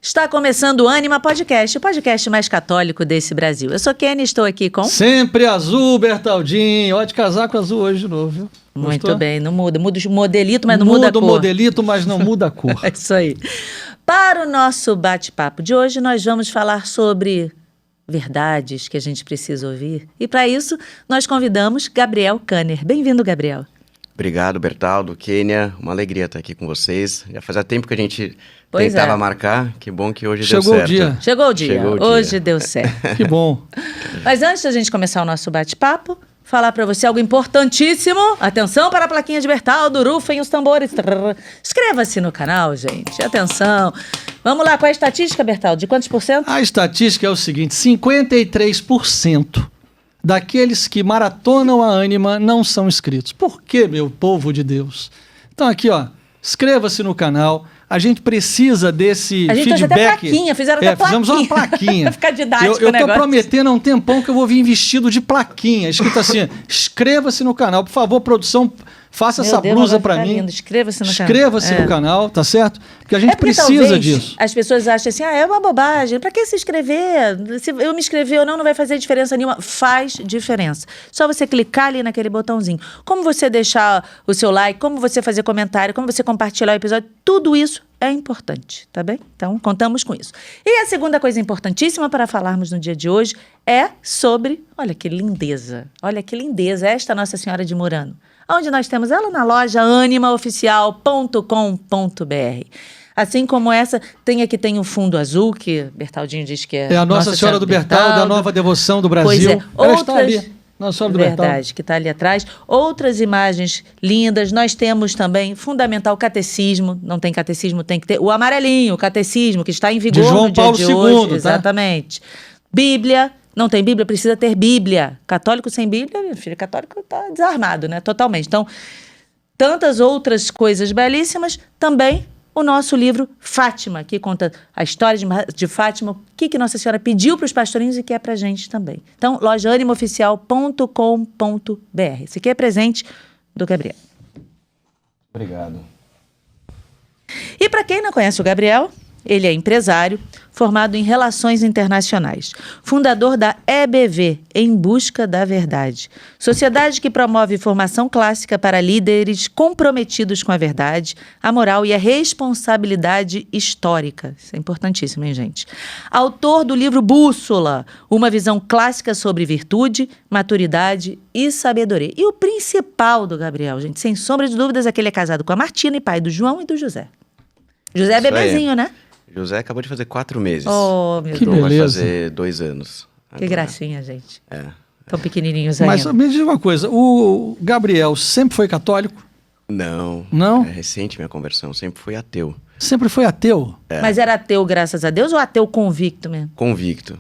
Está começando o Ânima Podcast, o podcast mais católico desse Brasil. Eu sou Kenny, estou aqui com... Sempre azul, Bertaldinho. Ó, de casaco azul hoje de novo, viu? Muito bem, não muda. Muda o modelito, mas não muda a cor. Muda o modelito, mas não muda a cor. É isso aí. Para o nosso bate-papo de hoje, nós vamos falar sobre verdades que a gente precisa ouvir. E para isso, nós convidamos Gabriel Kanner. Bem-vindo, Gabriel. Obrigado, Bertaldo, Kênia. Uma alegria estar aqui com vocês. Já fazia tempo que a gente tentava marcar. Que bom que hoje deu certo. Chegou o dia. Hoje deu certo. Que bom. Mas antes da gente começar o nosso bate-papo, falar para você algo importantíssimo. Atenção para a plaquinha de Bertaldo, rufem os tambores. Inscreva-se no canal, gente. Atenção. Vamos lá, qual é a estatística, Bertaldo? De quantos por cento? A estatística é o seguinte, 53% daqueles que maratonam a Ânima não são inscritos. Por quê, meu povo de Deus? Então aqui, ó, inscreva-se no canal. A gente precisa desse feedback. A gente fez até plaquinha, fizeram até plaquinha. Fizemos uma plaquinha. Vai ficar didático eu tô prometendo há um tempão que eu vou vir vestido de plaquinha, escrito assim, inscreva-se no canal. Por favor, produção, faça essa blusa para mim. Inscreva-se no canal. Inscreva-se no canal, tá certo? Porque a gente precisa disso. As pessoas acham assim, é uma bobagem, para que se inscrever? Se eu me inscrever ou não, não vai fazer diferença nenhuma. Faz diferença. Só você clicar ali naquele botãozinho. Como você deixar o seu like, como você fazer comentário, como você compartilhar o episódio, tudo isso é importante, tá bem? Então, contamos com isso. E a segunda coisa importantíssima para falarmos no dia de hoje é sobre, olha que lindeza, esta Nossa Senhora de Murano, onde nós temos ela na loja animaoficial.com.br. Assim como essa, tem o fundo azul, que Bertaldinho diz que é... É a Nossa Senhora do Bertaldo, a nova devoção do Brasil. Pois é, ela está ali. Nossa Senhora do Bertaldo. Verdade, que está ali atrás. Outras imagens lindas. Nós temos também Fundamental Catecismo. Não tem catecismo, tem que ter o amarelinho, o catecismo, que está em vigor no dia de hoje. Tá? Exatamente. Bíblia. Não tem Bíblia, precisa ter Bíblia. Católico sem Bíblia, meu filho, católico está desarmado, né? Totalmente. Então, tantas outras coisas belíssimas. Também o nosso livro Fátima, que conta a história de Fátima, o que Nossa Senhora pediu para os pastorinhos e que é para a gente também. Então, lojaanimoficial.com.br. Esse aqui é presente do Gabriel. Obrigado. E para quem não conhece o Gabriel, ele é empresário, formado em Relações Internacionais, fundador da EBV, Em Busca da Verdade, sociedade que promove formação clássica para líderes comprometidos com a verdade, a moral e a responsabilidade histórica. Isso é importantíssimo, hein, gente? Autor do livro Bússola, uma visão clássica sobre virtude, maturidade e sabedoria. E o principal do Gabriel, gente, sem sombra de dúvidas, é que ele é casado com a Martina e pai do João e do José. José é bebezinho, né? José acabou de fazer 4 meses. Oh, meu que Deus. beleza. Vai fazer 2 anos. Que gracinha, gente. É. Tão pequenininhos ainda. Mas me diz uma coisa, o Gabriel sempre foi católico? Não. Não? É recente minha conversão, sempre fui ateu. Sempre foi ateu? É. Mas era ateu, graças a Deus, ou ateu convicto mesmo? Convicto.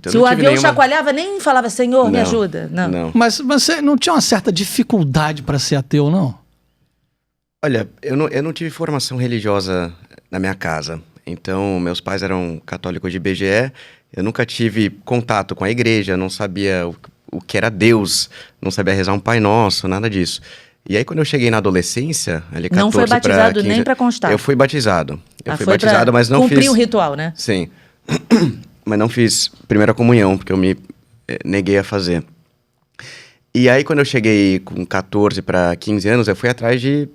Se o avião chacoalhava, nem falava, Senhor, me ajuda. Não. Mas você não tinha uma certa dificuldade para ser ateu, não? Olha, eu não tive formação religiosa na minha casa. Então, meus pais eram católicos de IBGE, eu nunca tive contato com a igreja, não sabia o que era Deus, não sabia rezar um Pai Nosso, nada disso. E aí, quando eu cheguei na adolescência, ali 14 não foi batizado 15, nem para constar? Eu fui batizado. Eu fui foi batizado, mas não fiz... cumprir o ritual, né? Sim. Mas não fiz primeira comunhão, porque eu me neguei a fazer. E aí, quando eu cheguei com 14 para 15 anos, eu fui atrás de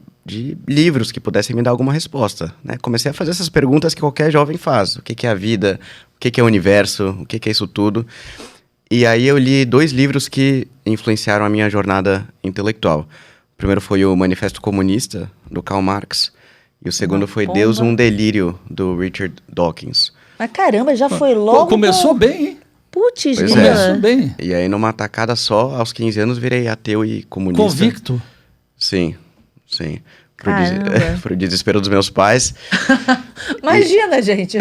livros que pudessem me dar alguma resposta, né? Comecei a fazer essas perguntas que qualquer jovem faz. O que é a vida? O que é o universo? O que é isso tudo? E aí eu li 2 livros que influenciaram a minha jornada intelectual. O primeiro foi o Manifesto Comunista, do Karl Marx. E o segundo foi Deus, um Delírio, do Richard Dawkins. Mas caramba, já foi logo... Começou bem, hein? Putz, começou bem. E aí, numa tacada só, aos 15 anos, virei ateu e comunista. Convicto? Sim. Pro desespero dos meus pais. Imagina, gente.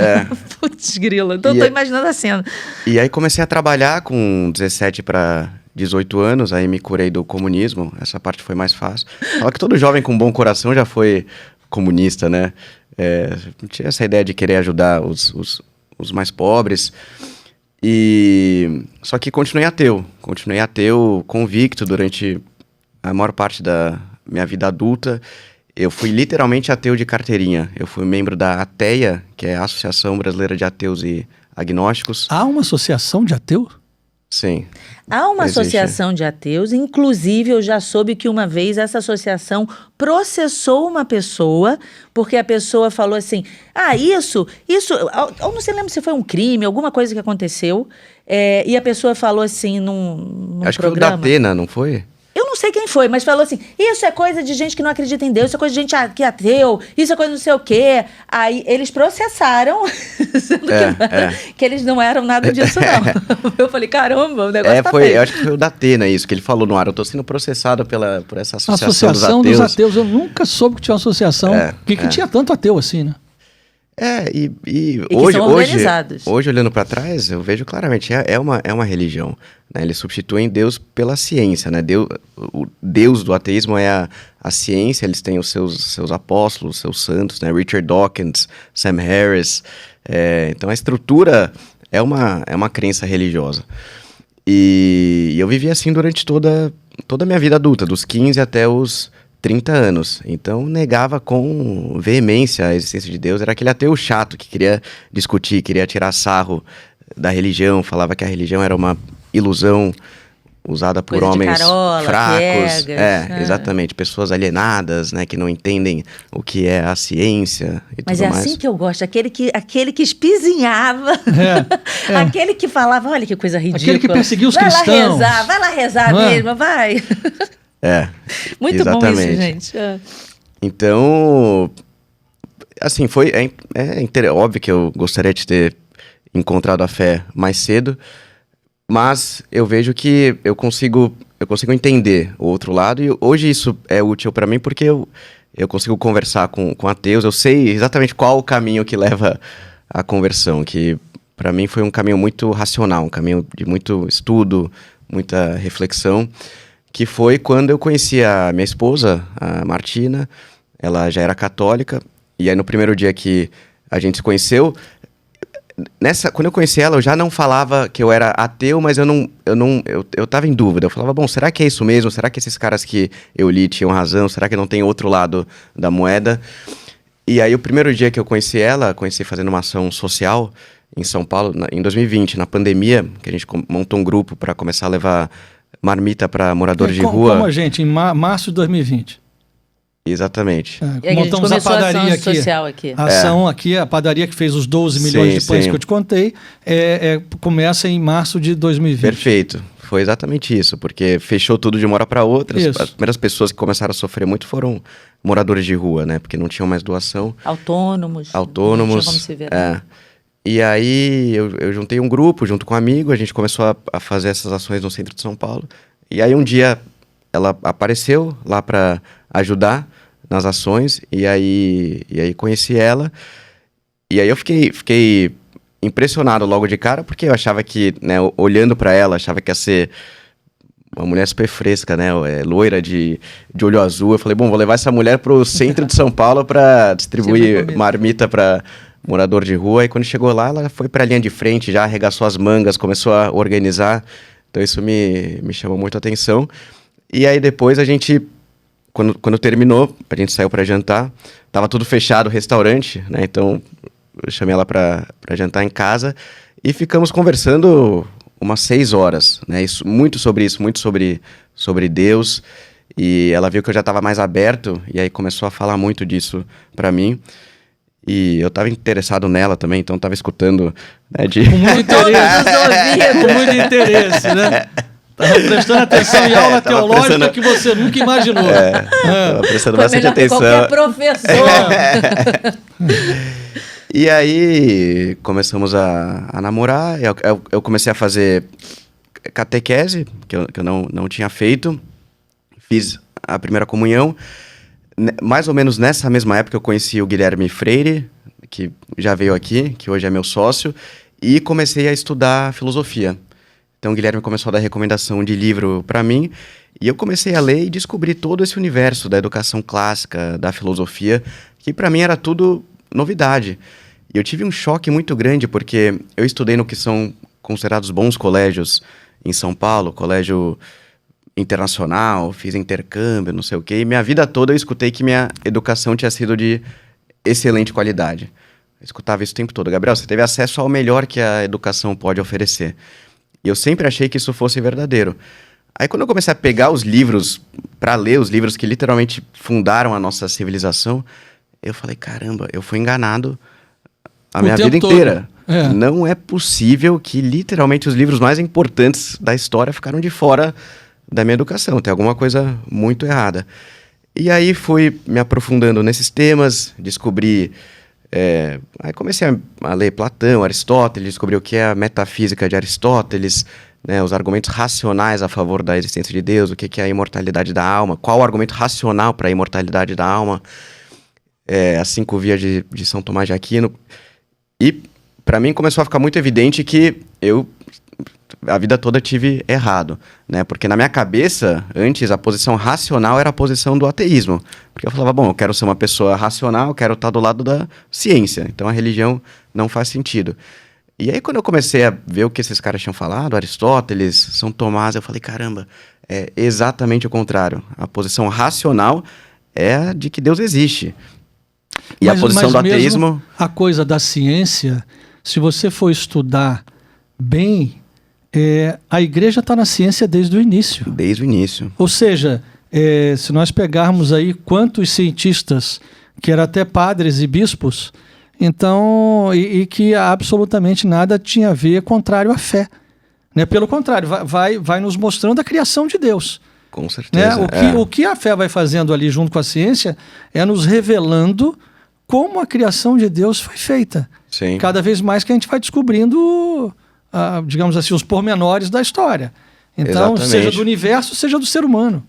Putz, grila. Então, tô imaginando a cena. E aí comecei a trabalhar com 17 para 18 anos, aí me curei do comunismo. Essa parte foi mais fácil. Fala que todo jovem com bom coração já foi comunista, né? Tinha essa ideia de querer ajudar os mais pobres. Só que continuei ateu convicto durante a maior parte da minha vida adulta. Eu fui literalmente ateu de carteirinha. Eu fui membro da ATEA, que é a Associação Brasileira de Ateus e Agnósticos. Há uma associação de ateu? Sim. Há uma Existe. associação de ateus, inclusive eu já soube que uma vez essa associação processou uma pessoa, porque a pessoa falou assim, eu não sei, lembro se foi um crime, alguma coisa que aconteceu, e a pessoa falou assim num Acho programa. que foi o da Atena, não foi? Eu não sei quem foi, mas falou assim, isso é coisa de gente que não acredita em Deus, isso é coisa de gente que é ateu, isso é coisa não sei o quê. Aí eles processaram, sendo que eles não eram nada disso, não. Eu falei, caramba, o negócio tá feio. Eu acho que foi o da Atena isso, que ele falou no ar. Eu tô sendo processado por essa associação Associação dos dos ateus. Eu nunca soube que tinha uma associação. Por que tinha tanto ateu assim, né? E que hoje, são organizados. Hoje, olhando para trás, eu vejo claramente, é uma religião. Né? Eles substituem Deus pela ciência. Né? O Deus do ateísmo é a ciência, eles têm os seus apóstolos, seus santos, né? Richard Dawkins, Sam Harris. Então a estrutura é uma crença religiosa. E eu vivi assim durante toda a minha vida adulta, dos 15 até os 30 anos. Então negava com veemência a existência de Deus. Era aquele ateu chato que queria discutir, queria tirar sarro da religião, falava que a religião era uma ilusão usada por Coisa de homens carola, fracos. piegas, Exatamente, pessoas alienadas, né, que não entendem o que é a ciência e Mas tudo é mais. assim que eu gosto, aquele que espizinhava, aquele que falava, olha que coisa ridícula. Aquele que perseguia os cristãos. Vai lá rezar Não é? mesmo, vai. Muito exatamente. bom isso, gente. Então, assim, óbvio que eu gostaria de ter encontrado a fé mais cedo, mas eu vejo que eu consigo entender o outro lado, e hoje isso é útil para mim porque eu consigo conversar com ateus, eu sei exatamente qual o caminho que leva à conversão, que para mim foi um caminho muito racional, um caminho de muito estudo, muita reflexão, que foi quando eu conheci a minha esposa, a Martina. Ela já era católica, e aí no primeiro dia que a gente se conheceu, quando eu conheci ela, eu já não falava que eu era ateu, mas eu tava em dúvida. Eu falava, bom, será que é isso mesmo? Será que esses caras que eu li tinham razão? Será que não tem outro lado da moeda? E aí o primeiro dia que eu conheci ela, conheci fazendo uma ação social em São Paulo, em 2020, na pandemia, que a gente montou um grupo para começar a levar marmita para moradores de rua. Como a gente, em março de 2020. Exatamente. E a gente Montamos a começou a padaria ação aqui. social aqui. A ação aqui, a padaria que fez os 12 milhões de pães que eu te contei, começa em março de 2020. Perfeito. Foi exatamente isso, porque fechou tudo de uma hora para outra. Isso. As primeiras pessoas que começaram a sofrer muito foram moradores de rua, né? Porque não tinham mais doação. Autônomos. Não tinha como se ver. E aí eu juntei um grupo junto com um amigo, a gente começou a fazer essas ações no centro de São Paulo. E aí um dia ela apareceu lá para ajudar nas ações, e aí conheci ela, e aí eu fiquei impressionado logo de cara, porque eu achava que, né, olhando para ela, achava que ia ser uma mulher super fresca, né, loira de olho azul. Eu falei, bom, vou levar essa mulher pro centro de São Paulo para distribuir marmita para morador de rua. E quando chegou lá, ela foi para a linha de frente, já arregaçou as mangas, começou a organizar, então isso me chamou muito a atenção. E aí depois a gente, quando terminou, a gente saiu para jantar, tava tudo fechado o restaurante, né? Então eu chamei ela para jantar em casa e ficamos conversando umas 6 horas, né? Muito sobre Deus. E ela viu que eu já estava mais aberto, e aí começou a falar muito disso para mim. E eu estava interessado nela também, então estava escutando, né, com muito interesse, com muito interesse, né? Estava prestando atenção em aula teológica que você nunca imaginou. Estava prestando bastante atenção. Qualquer professor. E aí começamos a namorar, eu comecei a fazer catequese, que eu não tinha feito, fiz a primeira comunhão. Mais ou menos nessa mesma época eu conheci o Guilherme Freire, que já veio aqui, que hoje é meu sócio, e comecei a estudar filosofia. Então o Guilherme começou a dar recomendação de livro para mim, e eu comecei a ler e descobri todo esse universo da educação clássica, da filosofia, que para mim era tudo novidade. E eu tive um choque muito grande, porque eu estudei no que são considerados bons colégios em São Paulo, colégio internacional, fiz intercâmbio, não sei o quê. E minha vida toda eu escutei que minha educação tinha sido de excelente qualidade. Eu escutava isso o tempo todo. Gabriel, você teve acesso ao melhor que a educação pode oferecer. E eu sempre achei que isso fosse verdadeiro. Aí quando eu comecei a pegar os livros, para ler os livros que literalmente fundaram a nossa civilização, eu falei, caramba, eu fui enganado a minha vida inteira. Não é possível que literalmente os livros mais importantes da história ficaram de fora da minha educação. Tem alguma coisa muito errada. E aí fui me aprofundando nesses temas, descobri... aí comecei a ler Platão, Aristóteles, descobri o que é a metafísica de Aristóteles, né, os argumentos racionais a favor da existência de Deus, o que é a imortalidade da alma, qual o argumento racional para a imortalidade da alma, as 5 vias de São Tomás de Aquino. E para mim começou a ficar muito evidente que eu a vida toda tive errado, né? Porque na minha cabeça, antes, a posição racional era a posição do ateísmo. Porque eu falava, bom, eu quero ser uma pessoa racional, quero estar do lado da ciência. Então a religião não faz sentido. E aí quando eu comecei a ver o que esses caras tinham falado, Aristóteles, São Tomás, eu falei, caramba, é exatamente o contrário. A posição racional é a de que Deus existe. E a posição do ateísmo... A coisa da ciência, se você for estudar bem... a igreja está na ciência desde o início. Desde o início. Ou seja, se nós pegarmos aí quantos cientistas, que eram até padres e bispos, então, e que absolutamente nada tinha a ver contrário à fé. Né? Pelo contrário, vai nos mostrando a criação de Deus. Com certeza. Né? O que a fé vai fazendo ali junto com a ciência é nos revelando como a criação de Deus foi feita. Sim. Cada vez mais que a gente vai descobrindo... digamos assim, os pormenores da história. Então, Exatamente. Seja do universo, seja do ser humano.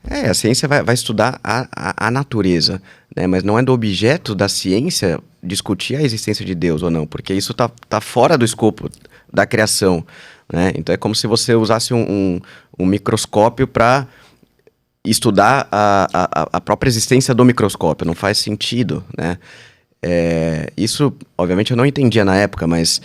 A ciência vai estudar a natureza, né? Mas não é do objeto da ciência discutir a existência de Deus ou não, porque isso tá fora do escopo da criação, né? Então é como se você usasse um microscópio para estudar a própria existência do microscópio. Não faz sentido, né? Isso, obviamente, eu não entendia na época, mas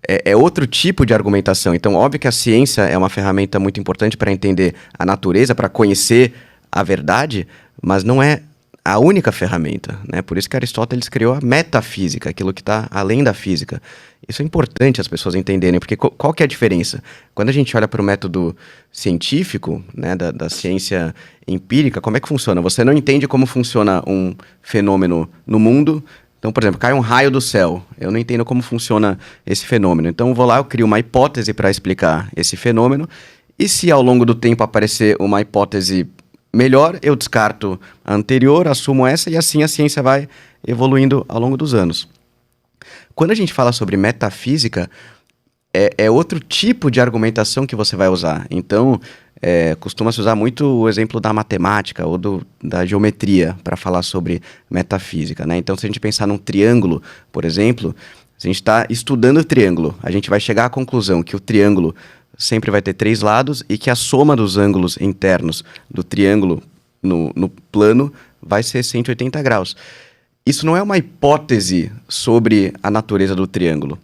é outro tipo de argumentação. Então, óbvio que a ciência é uma ferramenta muito importante para entender a natureza, para conhecer a verdade, mas não é a única ferramenta, né? Por isso que Aristóteles criou a metafísica, aquilo que está além da física. Isso é importante as pessoas entenderem, porque qual que é a diferença? Quando a gente olha para o método científico, né, da ciência empírica, como é que funciona? Você não entende como funciona um fenômeno no mundo. Então, por exemplo, cai um raio do céu. Eu não entendo como funciona esse fenômeno. Então, eu vou lá, eu crio uma hipótese para explicar esse fenômeno. E se ao longo do tempo aparecer uma hipótese melhor, eu descarto a anterior, assumo essa, e assim a ciência vai evoluindo ao longo dos anos. Quando a gente fala sobre metafísica, é outro tipo de argumentação que você vai usar. Então, costuma-se usar muito o exemplo da matemática ou da geometria para falar sobre metafísica, né? Então, se a gente pensar num triângulo, por exemplo, se a gente está estudando o triângulo, a gente vai chegar à conclusão que o triângulo sempre vai ter 3 lados e que a soma dos ângulos internos do triângulo no plano vai ser 180 graus. Isso não é uma hipótese sobre a natureza do triângulo.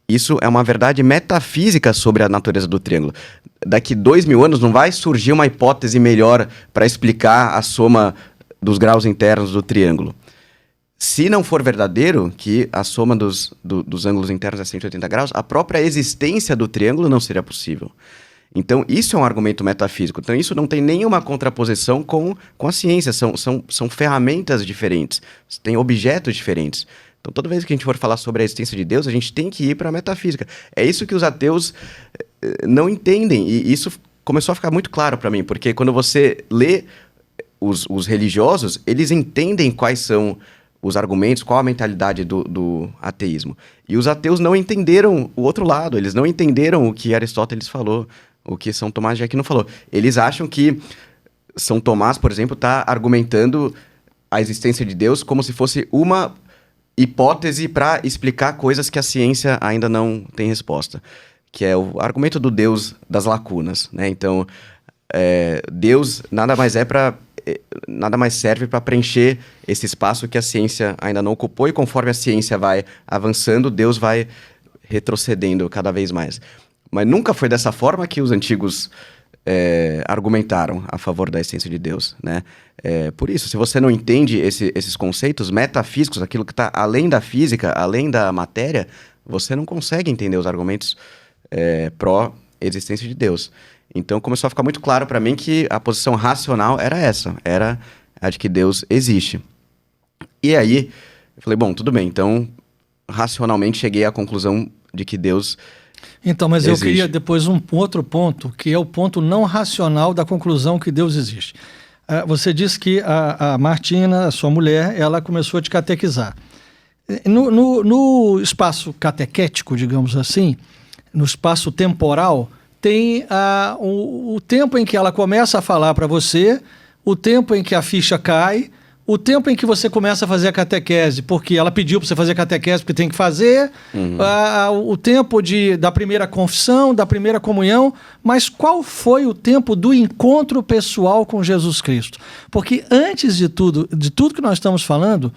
Isso é uma verdade metafísica sobre a natureza do triângulo. Daqui 2000 anos não vai surgir uma hipótese melhor para explicar a soma dos graus internos do triângulo. Se não for verdadeiro que a soma dos ângulos internos é 180 graus, a própria existência do triângulo não seria possível. Então, isso é um argumento metafísico. Então, isso não tem nenhuma contraposição com a ciência. São ferramentas diferentes, tem objetos diferentes. Então, toda vez que a gente for falar sobre a existência de Deus, a gente tem que ir para a metafísica. É isso que os ateus não entendem. E isso começou a ficar muito claro para mim, porque quando você lê os religiosos, eles entendem quais são os argumentos, qual a mentalidade do ateísmo. E os ateus não entenderam o outro lado, eles não entenderam o que Aristóteles falou, o que São Tomás de Aquino falou. Eles acham que São Tomás, por exemplo, está argumentando a existência de Deus como se fosse uma hipótese para explicar coisas que a ciência ainda não tem resposta, que é o argumento do Deus das lacunas, né? Então, Deus nada mais serve para preencher esse espaço que a ciência ainda não ocupou, e conforme a ciência vai avançando, Deus vai retrocedendo cada vez mais. Mas nunca foi dessa forma que os antigos argumentaram a favor da essência de Deus, né? Por isso, se você não entende esses conceitos metafísicos, aquilo que está além da física, além da matéria, você não consegue entender os argumentos pró-existência de Deus. Então começou a ficar muito claro para mim que a posição racional era essa, era a de que Deus existe. E aí, eu falei, bom, tudo bem, então racionalmente cheguei à conclusão de que Deus Então, mas existe. eu queria depois um outro ponto, que é o ponto não racional da conclusão que Deus existe. Você disse que a Martina, a sua mulher, ela começou a te catequizar. No espaço catequético, digamos assim, no espaço temporal, tem o tempo em que ela começa a falar para você, o tempo em que a ficha cai, o tempo em que você começa a fazer a catequese, porque ela pediu para você fazer a catequese porque tem que fazer, o tempo da primeira confissão, da primeira comunhão, mas qual foi o tempo do encontro pessoal com Jesus Cristo? Porque antes de tudo que nós estamos falando,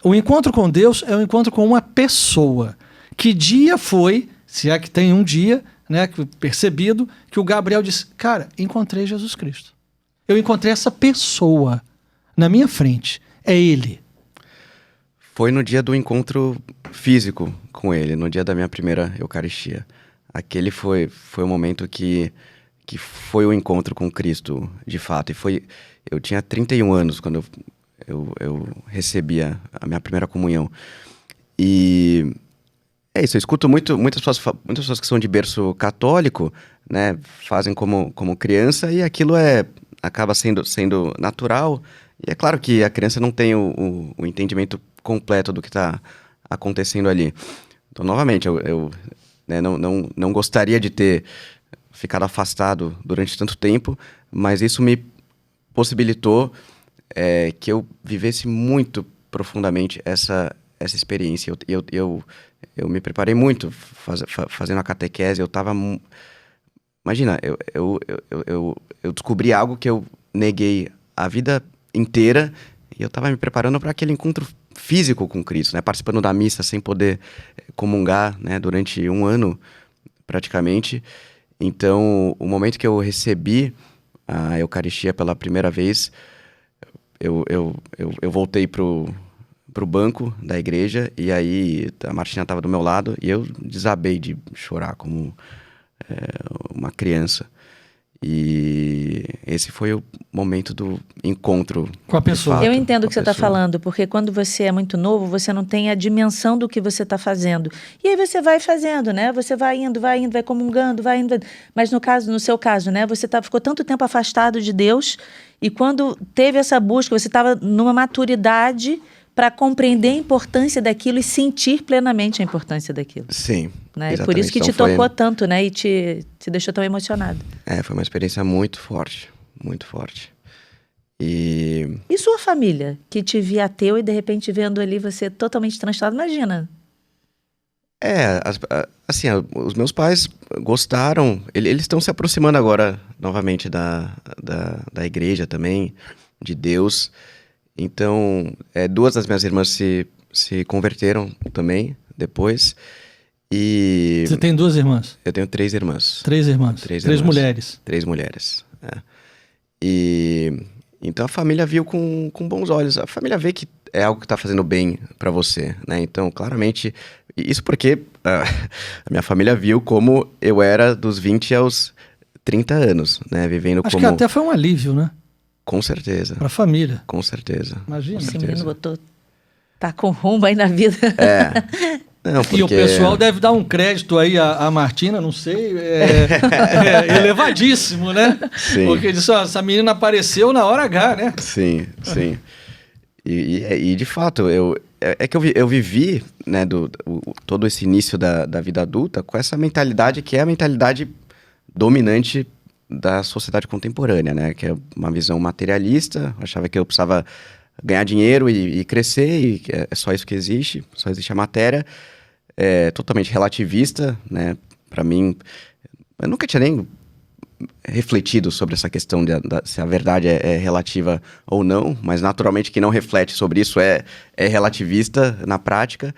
o encontro com Deus é um encontro com uma pessoa. Que dia foi, se é que tem um dia, né, percebido, que o Gabriel disse, cara, encontrei Jesus Cristo. Eu encontrei essa pessoa na minha frente, é ele. Foi no dia do encontro físico com ele, no dia da minha primeira Eucaristia. Aquele foi o momento que foi o encontro com Cristo, de fato. Eu tinha 31 anos quando eu recebi a minha primeira comunhão. E é isso, eu escuto muitas pessoas que são de berço católico, né, fazem como criança e aquilo acaba sendo natural. E é claro que a criança não tem o entendimento completo do que está acontecendo ali. Então, novamente, eu né, não gostaria de ter ficado afastado durante tanto tempo, mas isso me possibilitou que eu vivesse muito profundamente essa experiência. Eu me preparei muito fazendo a catequese. Eu estava... Imagina, eu descobri algo que eu neguei a vida inteira, e eu estava me preparando para aquele encontro físico com Cristo, né? Participando da missa sem poder comungar, né? Durante um ano, praticamente. Então, o momento que eu recebi a Eucaristia pela primeira vez, eu voltei pro banco da igreja, e aí a Martina estava do meu lado, e eu desabei de chorar como uma criança. E esse foi o momento do encontro com a pessoa. fato, Eu entendo o que você está pessoa. falando, porque quando você é muito novo, você não tem a dimensão do que você está fazendo. E aí você vai fazendo, né? Você vai indo, vai comungando, vai indo. Mas no seu caso, né? Você ficou tanto tempo afastado de Deus, e quando teve essa busca, você estava numa maturidade para compreender a importância daquilo e sentir plenamente a importância daquilo. Sim, Né? exatamente. Por isso que Então te tocou tanto, né? E te deixou tão emocionado. foi uma experiência muito forte, muito forte. E sua família, que te via ateu e de repente vendo ali você totalmente transtornado, imagina. assim, os meus pais gostaram, eles estão se aproximando agora novamente da igreja também, de Deus. Então, 2 das minhas irmãs se converteram também depois. E Você tem 2 irmãs? eu tenho 3 irmãs. 3 irmãs. 3 mulheres. 3 mulheres. E então a família viu com bons olhos. A família vê que é algo que está fazendo bem para você, né? Então, claramente, isso porque a minha família viu como eu era dos 20 aos 30 anos, né? Vivendo Acho como... que até foi um alívio, né? Com certeza. Para a família. Com certeza. Imagina. Esse menino tá com rumo aí na vida. Não, porque... E o pessoal deve dar um crédito aí à Martina, não sei, elevadíssimo, né? Sim. Porque disse, essa menina apareceu na hora H, né? Sim. E de fato, que eu vivi, né, todo esse início da vida adulta com essa mentalidade que é a mentalidade dominante da sociedade contemporânea, né? Que é uma visão materialista. Eu achava que eu precisava ganhar dinheiro e crescer, e é só isso que existe, só existe a matéria. Totalmente relativista, né? Para mim, eu nunca tinha nem refletido sobre essa questão se a verdade é relativa ou não, mas naturalmente quem não reflete sobre isso é relativista na prática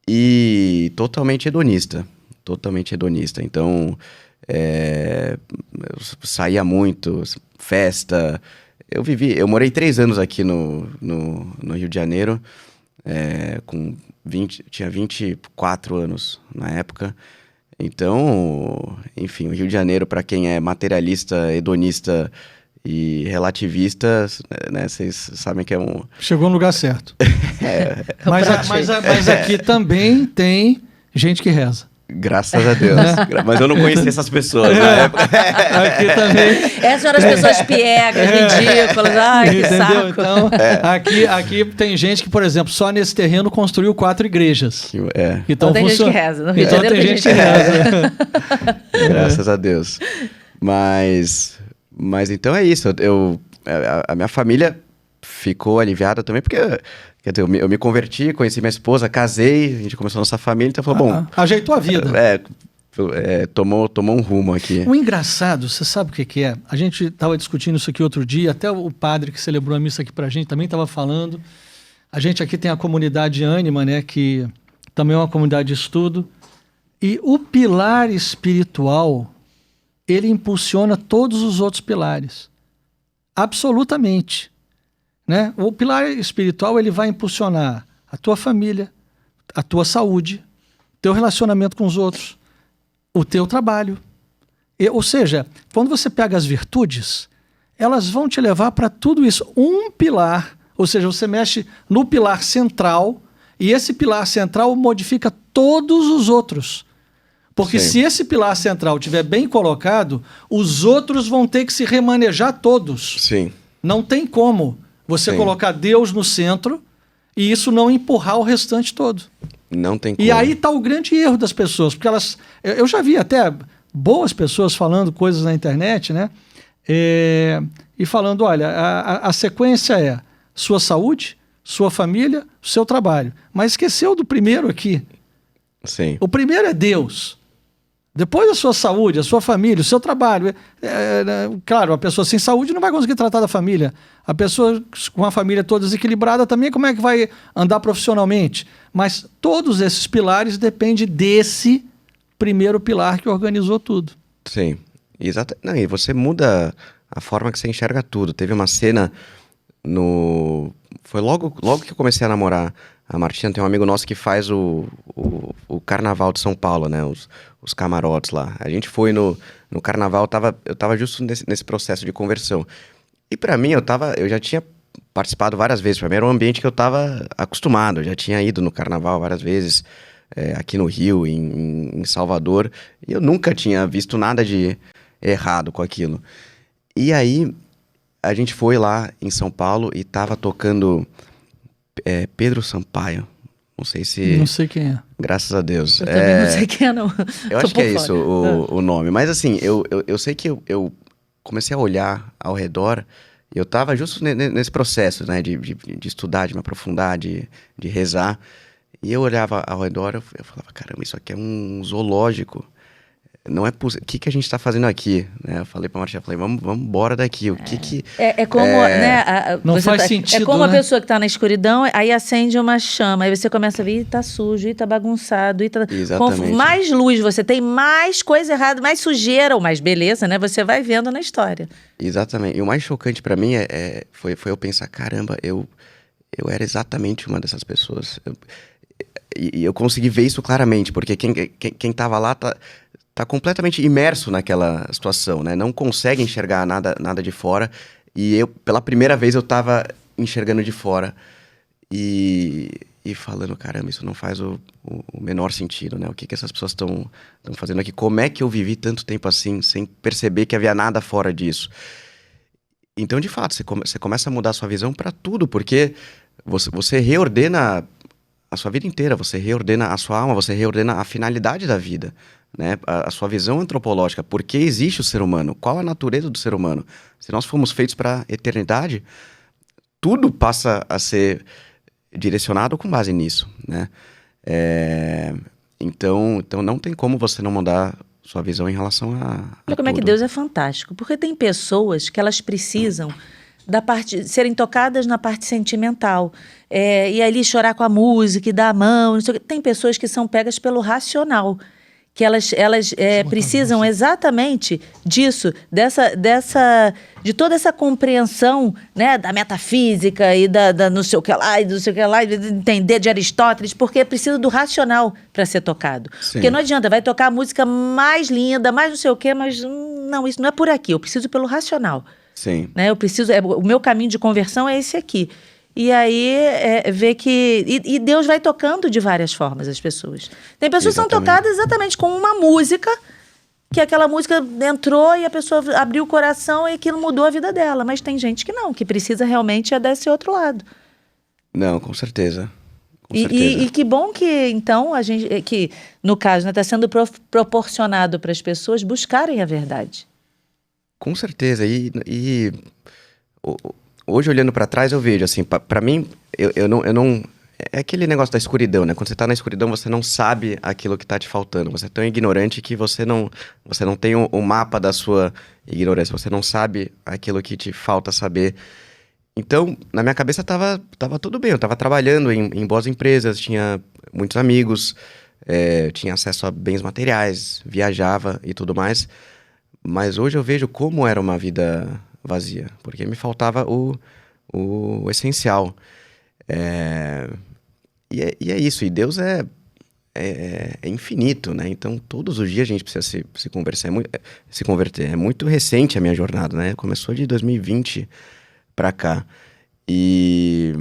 e totalmente hedonista. Então, Eu saía muito, festa. Eu morei 3 anos aqui no Rio de Janeiro, tinha 24 anos na época. Então, enfim, o Rio de Janeiro, para quem é materialista, hedonista e relativista, né, vocês sabem que é um... Chegou no lugar certo. Mas aqui também tem gente que reza. Graças a Deus. Mas eu não conhecia essas pessoas na época. Aqui também. Essas eram as pessoas piegas, ridículas. Ai, que Entendeu? saco. Então, aqui tem gente que, por exemplo, só nesse terreno construiu 4 igrejas. Que Então tem gente que reza. No Rio de Então Janeiro tem gente que reza. Graças a Deus. Mas então é isso. A minha família ficou aliviada também, porque... Quer dizer, eu me converti, conheci minha esposa, casei, a gente começou a nossa família, então falou, bom... Ajeitou a vida. Tomou um rumo aqui. O engraçado, você sabe o que é? A gente estava discutindo isso aqui outro dia, até o padre que celebrou a missa aqui pra gente também estava falando. A gente aqui tem a comunidade Ânima, né, que também é uma comunidade de estudo. E o pilar espiritual, ele impulsiona todos os outros pilares. Absolutamente. Né? O pilar espiritual ele vai impulsionar a tua família, a tua saúde, teu relacionamento com os outros, o teu trabalho. Ou seja, quando você pega as virtudes, elas vão te levar para tudo isso. Um pilar, ou seja, você mexe no pilar central e esse pilar central modifica todos os outros. Porque Sim. se esse pilar central estiver bem colocado, os outros vão ter que se remanejar todos. Sim. Não tem como você Sim. colocar Deus no centro e isso não empurrar o restante todo. Não tem como. E aí está o grande erro das pessoas, porque elas... Eu já vi até boas pessoas falando coisas na internet, né? E falando, olha, a sequência é sua saúde, sua família, seu trabalho. Mas esqueceu do primeiro aqui. Sim. O primeiro é Deus. Depois a sua saúde, a sua família, o seu trabalho. Claro, a pessoa sem saúde não vai conseguir tratar da família. A pessoa com a família toda desequilibrada também, como é que vai andar profissionalmente? Mas todos esses pilares dependem desse primeiro pilar que organizou tudo. Sim. Exato. Não, e você muda a forma que você enxerga tudo. Teve uma cena Foi logo que eu comecei a namorar a Martina. Tem um amigo nosso que faz o Carnaval de São Paulo, né? Os camarotes lá. A gente foi no Carnaval, eu tava justo nesse processo de conversão. E pra mim, eu já tinha participado várias vezes. Pra mim era um ambiente que eu tava acostumado. Eu já tinha ido no Carnaval várias vezes, aqui no Rio, em Salvador. E eu nunca tinha visto nada de errado com aquilo. E aí, a gente foi lá em São Paulo e tava tocando Pedro Sampaio. Não sei se... Não sei quem é. Graças a Deus. Eu também não sei quem é, não. Eu acho que é isso o nome. Mas assim, eu sei que eu comecei a olhar ao redor e eu tava justo nesse processo, né? De estudar, de me aprofundar, de rezar. E eu olhava ao redor, eu falava, caramba, isso aqui é um zoológico. Não é possível. O que a gente tá fazendo aqui? Né? Eu falei pra Martina, vamos embora daqui. O que... É como, né? Não faz sentido, é como né? a pessoa que tá na escuridão, aí acende uma chama, aí você começa a ver, tá sujo, e tá bagunçado, e tá... Exatamente. Quanto mais luz você tem, mais coisa errada, mais sujeira ou mais beleza, né? Você vai vendo na história. Exatamente. E o mais chocante pra mim foi eu pensar, caramba, eu era exatamente uma dessas pessoas. E eu consegui ver isso claramente, porque quem tava lá tá completamente imerso naquela situação, né? Não consegue enxergar nada de fora. E eu, pela primeira vez, eu tava enxergando de fora e falando, caramba, isso não faz o menor sentido, né? O que essas pessoas estão fazendo aqui? Como é que eu vivi tanto tempo assim, sem perceber que havia nada fora disso? Então, de fato, você começa a mudar a sua visão para tudo, porque você reordena a sua vida inteira, você reordena a sua alma, você reordena a finalidade da vida, né? A sua visão antropológica, por que existe o ser humano? Qual a natureza do ser humano? Se nós fomos feitos para a eternidade, tudo passa a ser direcionado com base nisso, né? Então não tem como você não mudar sua visão em relação a Olha como é que tudo. Deus é fantástico, porque tem pessoas que elas precisam serem tocadas na parte sentimental, e ali chorar com a música e dar a mão, não sei o quê. Tem pessoas que são pegas pelo racional, que elas precisam exatamente disso, de toda essa compreensão, né, da metafísica e da não sei o que lá, e do não sei o que lá, de entender de Aristóteles, porque precisa do racional para ser tocado. Sim. Porque não adianta, vai tocar a música mais linda, mais não sei o que, mas não, isso não é por aqui, eu preciso pelo racional. Sim. Né? O meu caminho de conversão é esse aqui. E aí, ver que... E Deus vai tocando de várias formas as pessoas. Tem pessoas que são tocadas exatamente com uma música, que aquela música entrou e a pessoa abriu o coração e aquilo mudou a vida dela. Mas tem gente que não, que precisa realmente desse outro lado. Não, com certeza. Com E certeza. que bom que, então, a gente... Que, no caso, está sendo proporcionado para as pessoas buscarem a verdade. Com certeza. Hoje, olhando pra trás, eu vejo, assim, pra mim, eu não... É aquele negócio da escuridão, né? Quando você tá na escuridão, você não sabe aquilo que tá te faltando. Você é tão ignorante que você não tem o mapa da sua ignorância. Você não sabe aquilo que te falta saber. Então, na minha cabeça tava tudo bem. Eu tava trabalhando em boas empresas, tinha muitos amigos, tinha acesso a bens materiais, viajava e tudo mais. Mas hoje eu vejo como era uma vida vazia, porque me faltava o essencial. E é isso, e Deus é infinito, né? Então todos os dias a gente precisa se converter. É muito recente a minha jornada, né? Começou de 2020 pra cá. E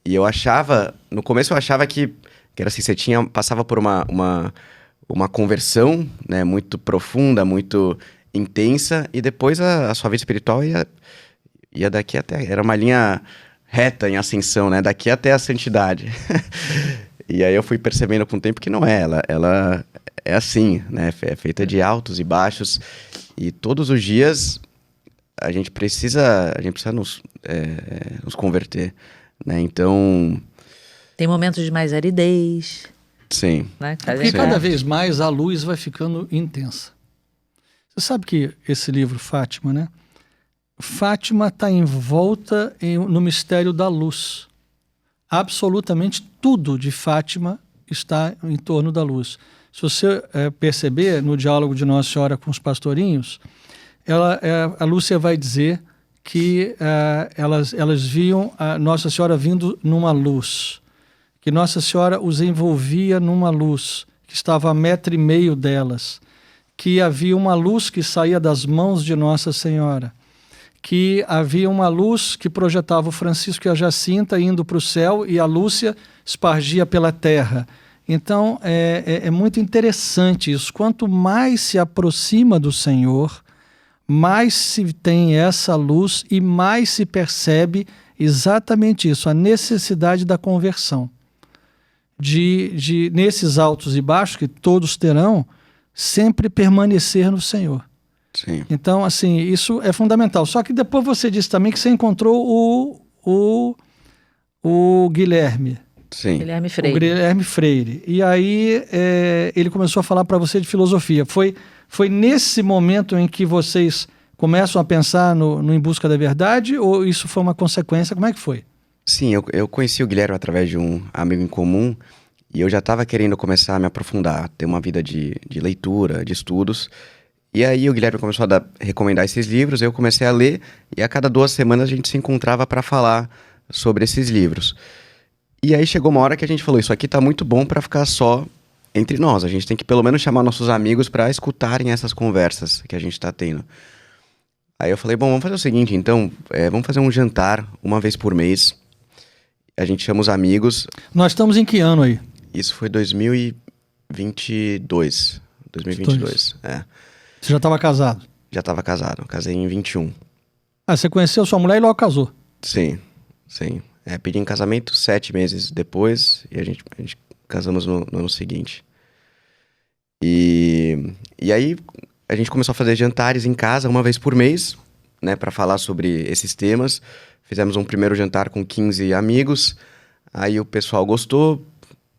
eu achava, no começo eu achava que era assim, você passava por uma conversão, né? Muito profunda, muito intensa, e depois a sua vida espiritual ia daqui até... Era uma linha reta em ascensão, né? Daqui até a santidade. E aí eu fui percebendo com o tempo que não é. Ela é assim, né? É feita de altos e baixos. E todos os dias a gente precisa nos converter, né? Então... Tem momentos de mais aridez. Sim. Né? Porque cada vez mais a luz vai ficando intensa. Você sabe que esse livro, Fátima, né? Fátima está envolta no mistério da luz. Absolutamente tudo de Fátima está em torno da luz. Se você perceber no diálogo de Nossa Senhora com os pastorinhos, a Lúcia vai dizer que elas viam a Nossa Senhora vindo numa luz, que Nossa Senhora os envolvia numa luz, que estava a 1,5 metro delas, que havia uma luz que saía das mãos de Nossa Senhora, que havia uma luz que projetava o Francisco e a Jacinta indo para o céu e a Lúcia espargia pela terra. Então, é muito interessante isso. Quanto mais se aproxima do Senhor, mais se tem essa luz e mais se percebe exatamente isso, a necessidade da conversão. Nesses altos e baixos, que todos terão, sempre permanecer no Senhor. Sim. Então, assim, isso é fundamental. Só que depois você disse também que você encontrou o Guilherme. Sim. Guilherme Freire. O Guilherme Freire. E aí ele começou a falar para você de filosofia. Foi nesse momento em que vocês começam a pensar no Em Busca da Verdade, ou isso foi uma consequência? Como é que foi? Sim, eu conheci o Guilherme através de um amigo em comum e eu já estava querendo começar a me aprofundar, ter uma vida de leitura, de estudos. E aí o Guilherme começou a recomendar esses livros, eu comecei a ler e a cada 2 semanas a gente se encontrava para falar sobre esses livros. E aí chegou uma hora que a gente falou, isso aqui tá muito bom para ficar só entre nós, a gente tem que pelo menos chamar nossos amigos para escutarem essas conversas que a gente tá tendo. Aí eu falei, bom, vamos fazer o seguinte então, vamos fazer um jantar uma vez por mês, a gente chama os amigos. Nós estamos em que ano aí? Isso foi 2022. Você já estava casado? Já estava casado, casei em 21. Ah, você conheceu sua mulher e logo casou? Sim. Pedi em casamento 7 meses depois e a gente casamos no ano seguinte. E aí a gente começou a fazer jantares em casa uma vez por mês, né, para falar sobre esses temas. Fizemos um primeiro jantar com 15 amigos, aí o pessoal gostou,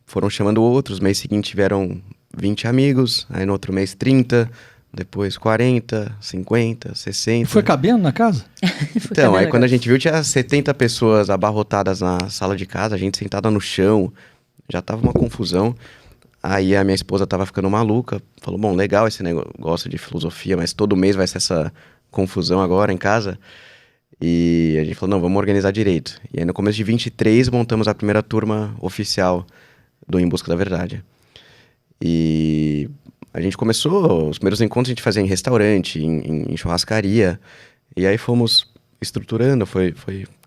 foram chamando outros, mês seguinte tiveram 20 amigos, aí no outro mês 30, depois 40, 50, 60. E foi cabendo na casa? Então, aí quando a gente viu, tinha 70 pessoas abarrotadas na sala de casa, a gente sentada no chão, já tava uma confusão. Aí a minha esposa tava ficando maluca, falou, bom, legal esse negócio de filosofia, mas todo mês vai ser essa confusão agora em casa. E a gente falou, não, vamos organizar direito. E aí no começo de 23 montamos a primeira turma oficial do Em Busca da Verdade. E a gente começou, os primeiros encontros a gente fazia em restaurante, em churrascaria. E aí fomos estruturando, foi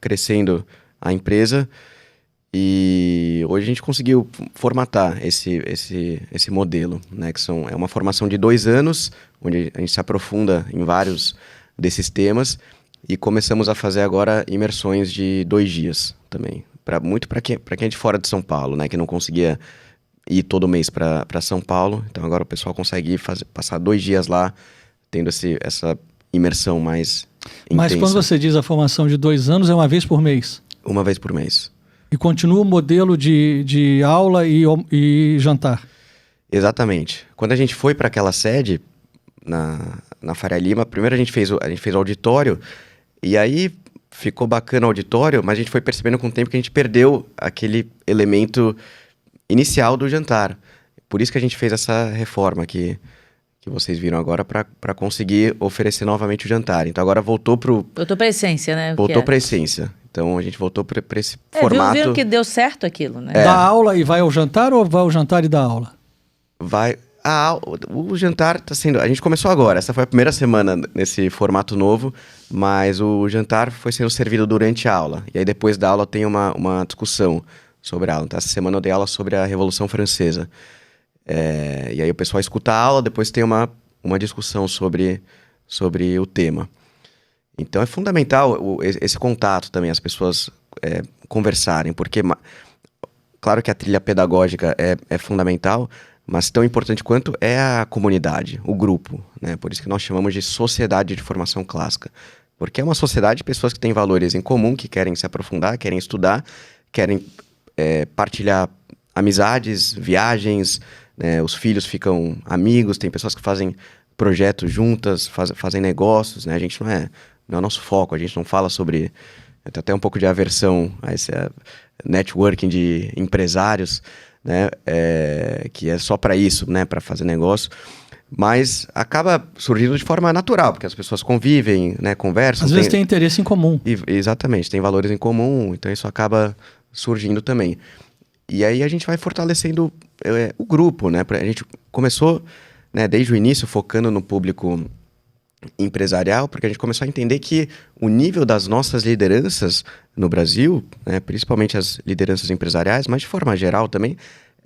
crescendo a empresa. E hoje a gente conseguiu formatar esse modelo, né? Que é uma formação de 2 anos, onde a gente se aprofunda em vários desses temas. E começamos a fazer agora imersões de 2 dias também. Muito para quem é de fora de São Paulo, né? Que não conseguia ir todo mês para São Paulo. Então agora o pessoal consegue passar 2 dias lá, tendo essa imersão mais intensa. Mas quando você diz a formação de 2 anos, é uma vez por mês? Uma vez por mês. E continua o modelo de aula e jantar? Exatamente. Quando a gente foi para aquela sede, na Faria Lima, primeiro a gente fez o auditório, e aí ficou bacana o auditório, mas a gente foi percebendo com o tempo que a gente perdeu aquele elemento inicial do jantar. Por isso que a gente fez essa reforma que vocês viram agora para conseguir oferecer novamente o jantar. Então agora voltou para a essência, né? Voltou para a essência. Então a gente voltou para esse formato. Viram que deu certo aquilo, né? Dá aula e vai ao jantar ou vai ao jantar e dá aula? O jantar está sendo... A gente começou agora, essa foi a primeira semana nesse formato novo, mas o jantar foi sendo servido durante a aula. E aí depois da aula tem uma discussão sobre a aula. Então essa semana eu dei aula sobre a Revolução Francesa. E aí o pessoal escuta a aula, depois tem uma discussão sobre o tema. Então é fundamental esse contato também, as pessoas conversarem, porque claro que a trilha pedagógica é fundamental, mas tão importante quanto é a comunidade, o grupo, né? Por isso que nós chamamos de sociedade de formação clássica, porque é uma sociedade de pessoas que têm valores em comum, que querem se aprofundar, querem estudar, querem partilhar amizades, viagens, né? Os filhos ficam amigos, tem pessoas que fazem projetos juntas, fazem negócios, né? A gente não é o nosso foco, a gente não fala sobre... Tem até um pouco de aversão a esse networking de empresários, né? Que é só para isso, né? Para fazer negócio. Mas acaba surgindo de forma natural, porque as pessoas convivem, né? Conversam. Às vezes tem interesse em comum. Exatamente, tem valores em comum, então isso acaba surgindo também. E aí a gente vai fortalecendo o grupo, né? A gente começou, né, desde o início focando no público empresarial, porque a gente começou a entender que o nível das nossas lideranças no Brasil, né, principalmente as lideranças empresariais, mas de forma geral também,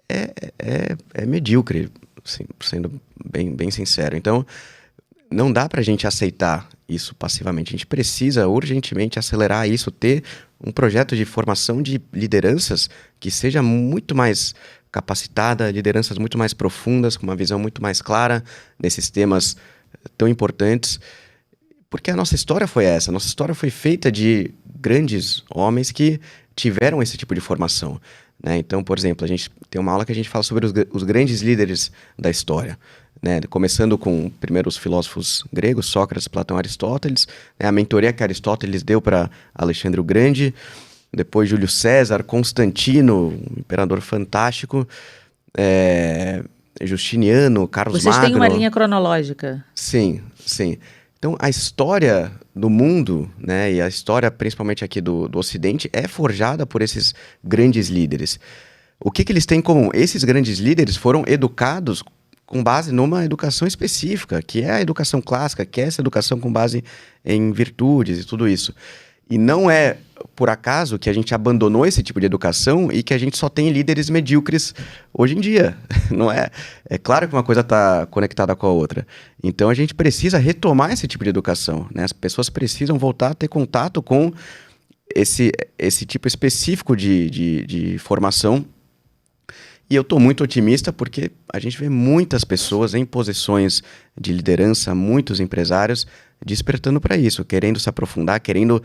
é medíocre, assim, sendo bem sincero. Então, não dá para a gente aceitar isso passivamente. A gente precisa urgentemente acelerar isso, ter um projeto de formação de lideranças que seja muito mais capacitada, lideranças muito mais profundas, com uma visão muito mais clara desses temas tão importantes, porque a nossa história foi essa. Nossa história foi feita de grandes homens que tiveram esse tipo de formação, né? Então, por exemplo, a gente tem uma aula que a gente fala sobre os grandes líderes da história, né? Começando com primeiro os filósofos gregos, Sócrates, Platão, Aristóteles, né? A mentoria que Aristóteles deu para Alexandre o Grande, depois Júlio César, Constantino, um imperador fantástico, Justiniano, Carlos Magno. Vocês têm uma linha cronológica. Sim. Então, a história do mundo, né, e a história principalmente aqui do Ocidente, é forjada por esses grandes líderes. O que eles têm em comum? Esses grandes líderes foram educados com base numa educação específica, que é a educação clássica, que é essa educação com base em virtudes e tudo isso. E não é por acaso que a gente abandonou esse tipo de educação e que a gente só tem líderes medíocres hoje em dia. Não é? É claro que uma coisa está conectada com a outra. Então a gente precisa retomar esse tipo de educação, né? As pessoas precisam voltar a ter contato com esse tipo específico de formação. E eu estou muito otimista porque a gente vê muitas pessoas em posições de liderança, muitos empresários despertando para isso, querendo se aprofundar, querendo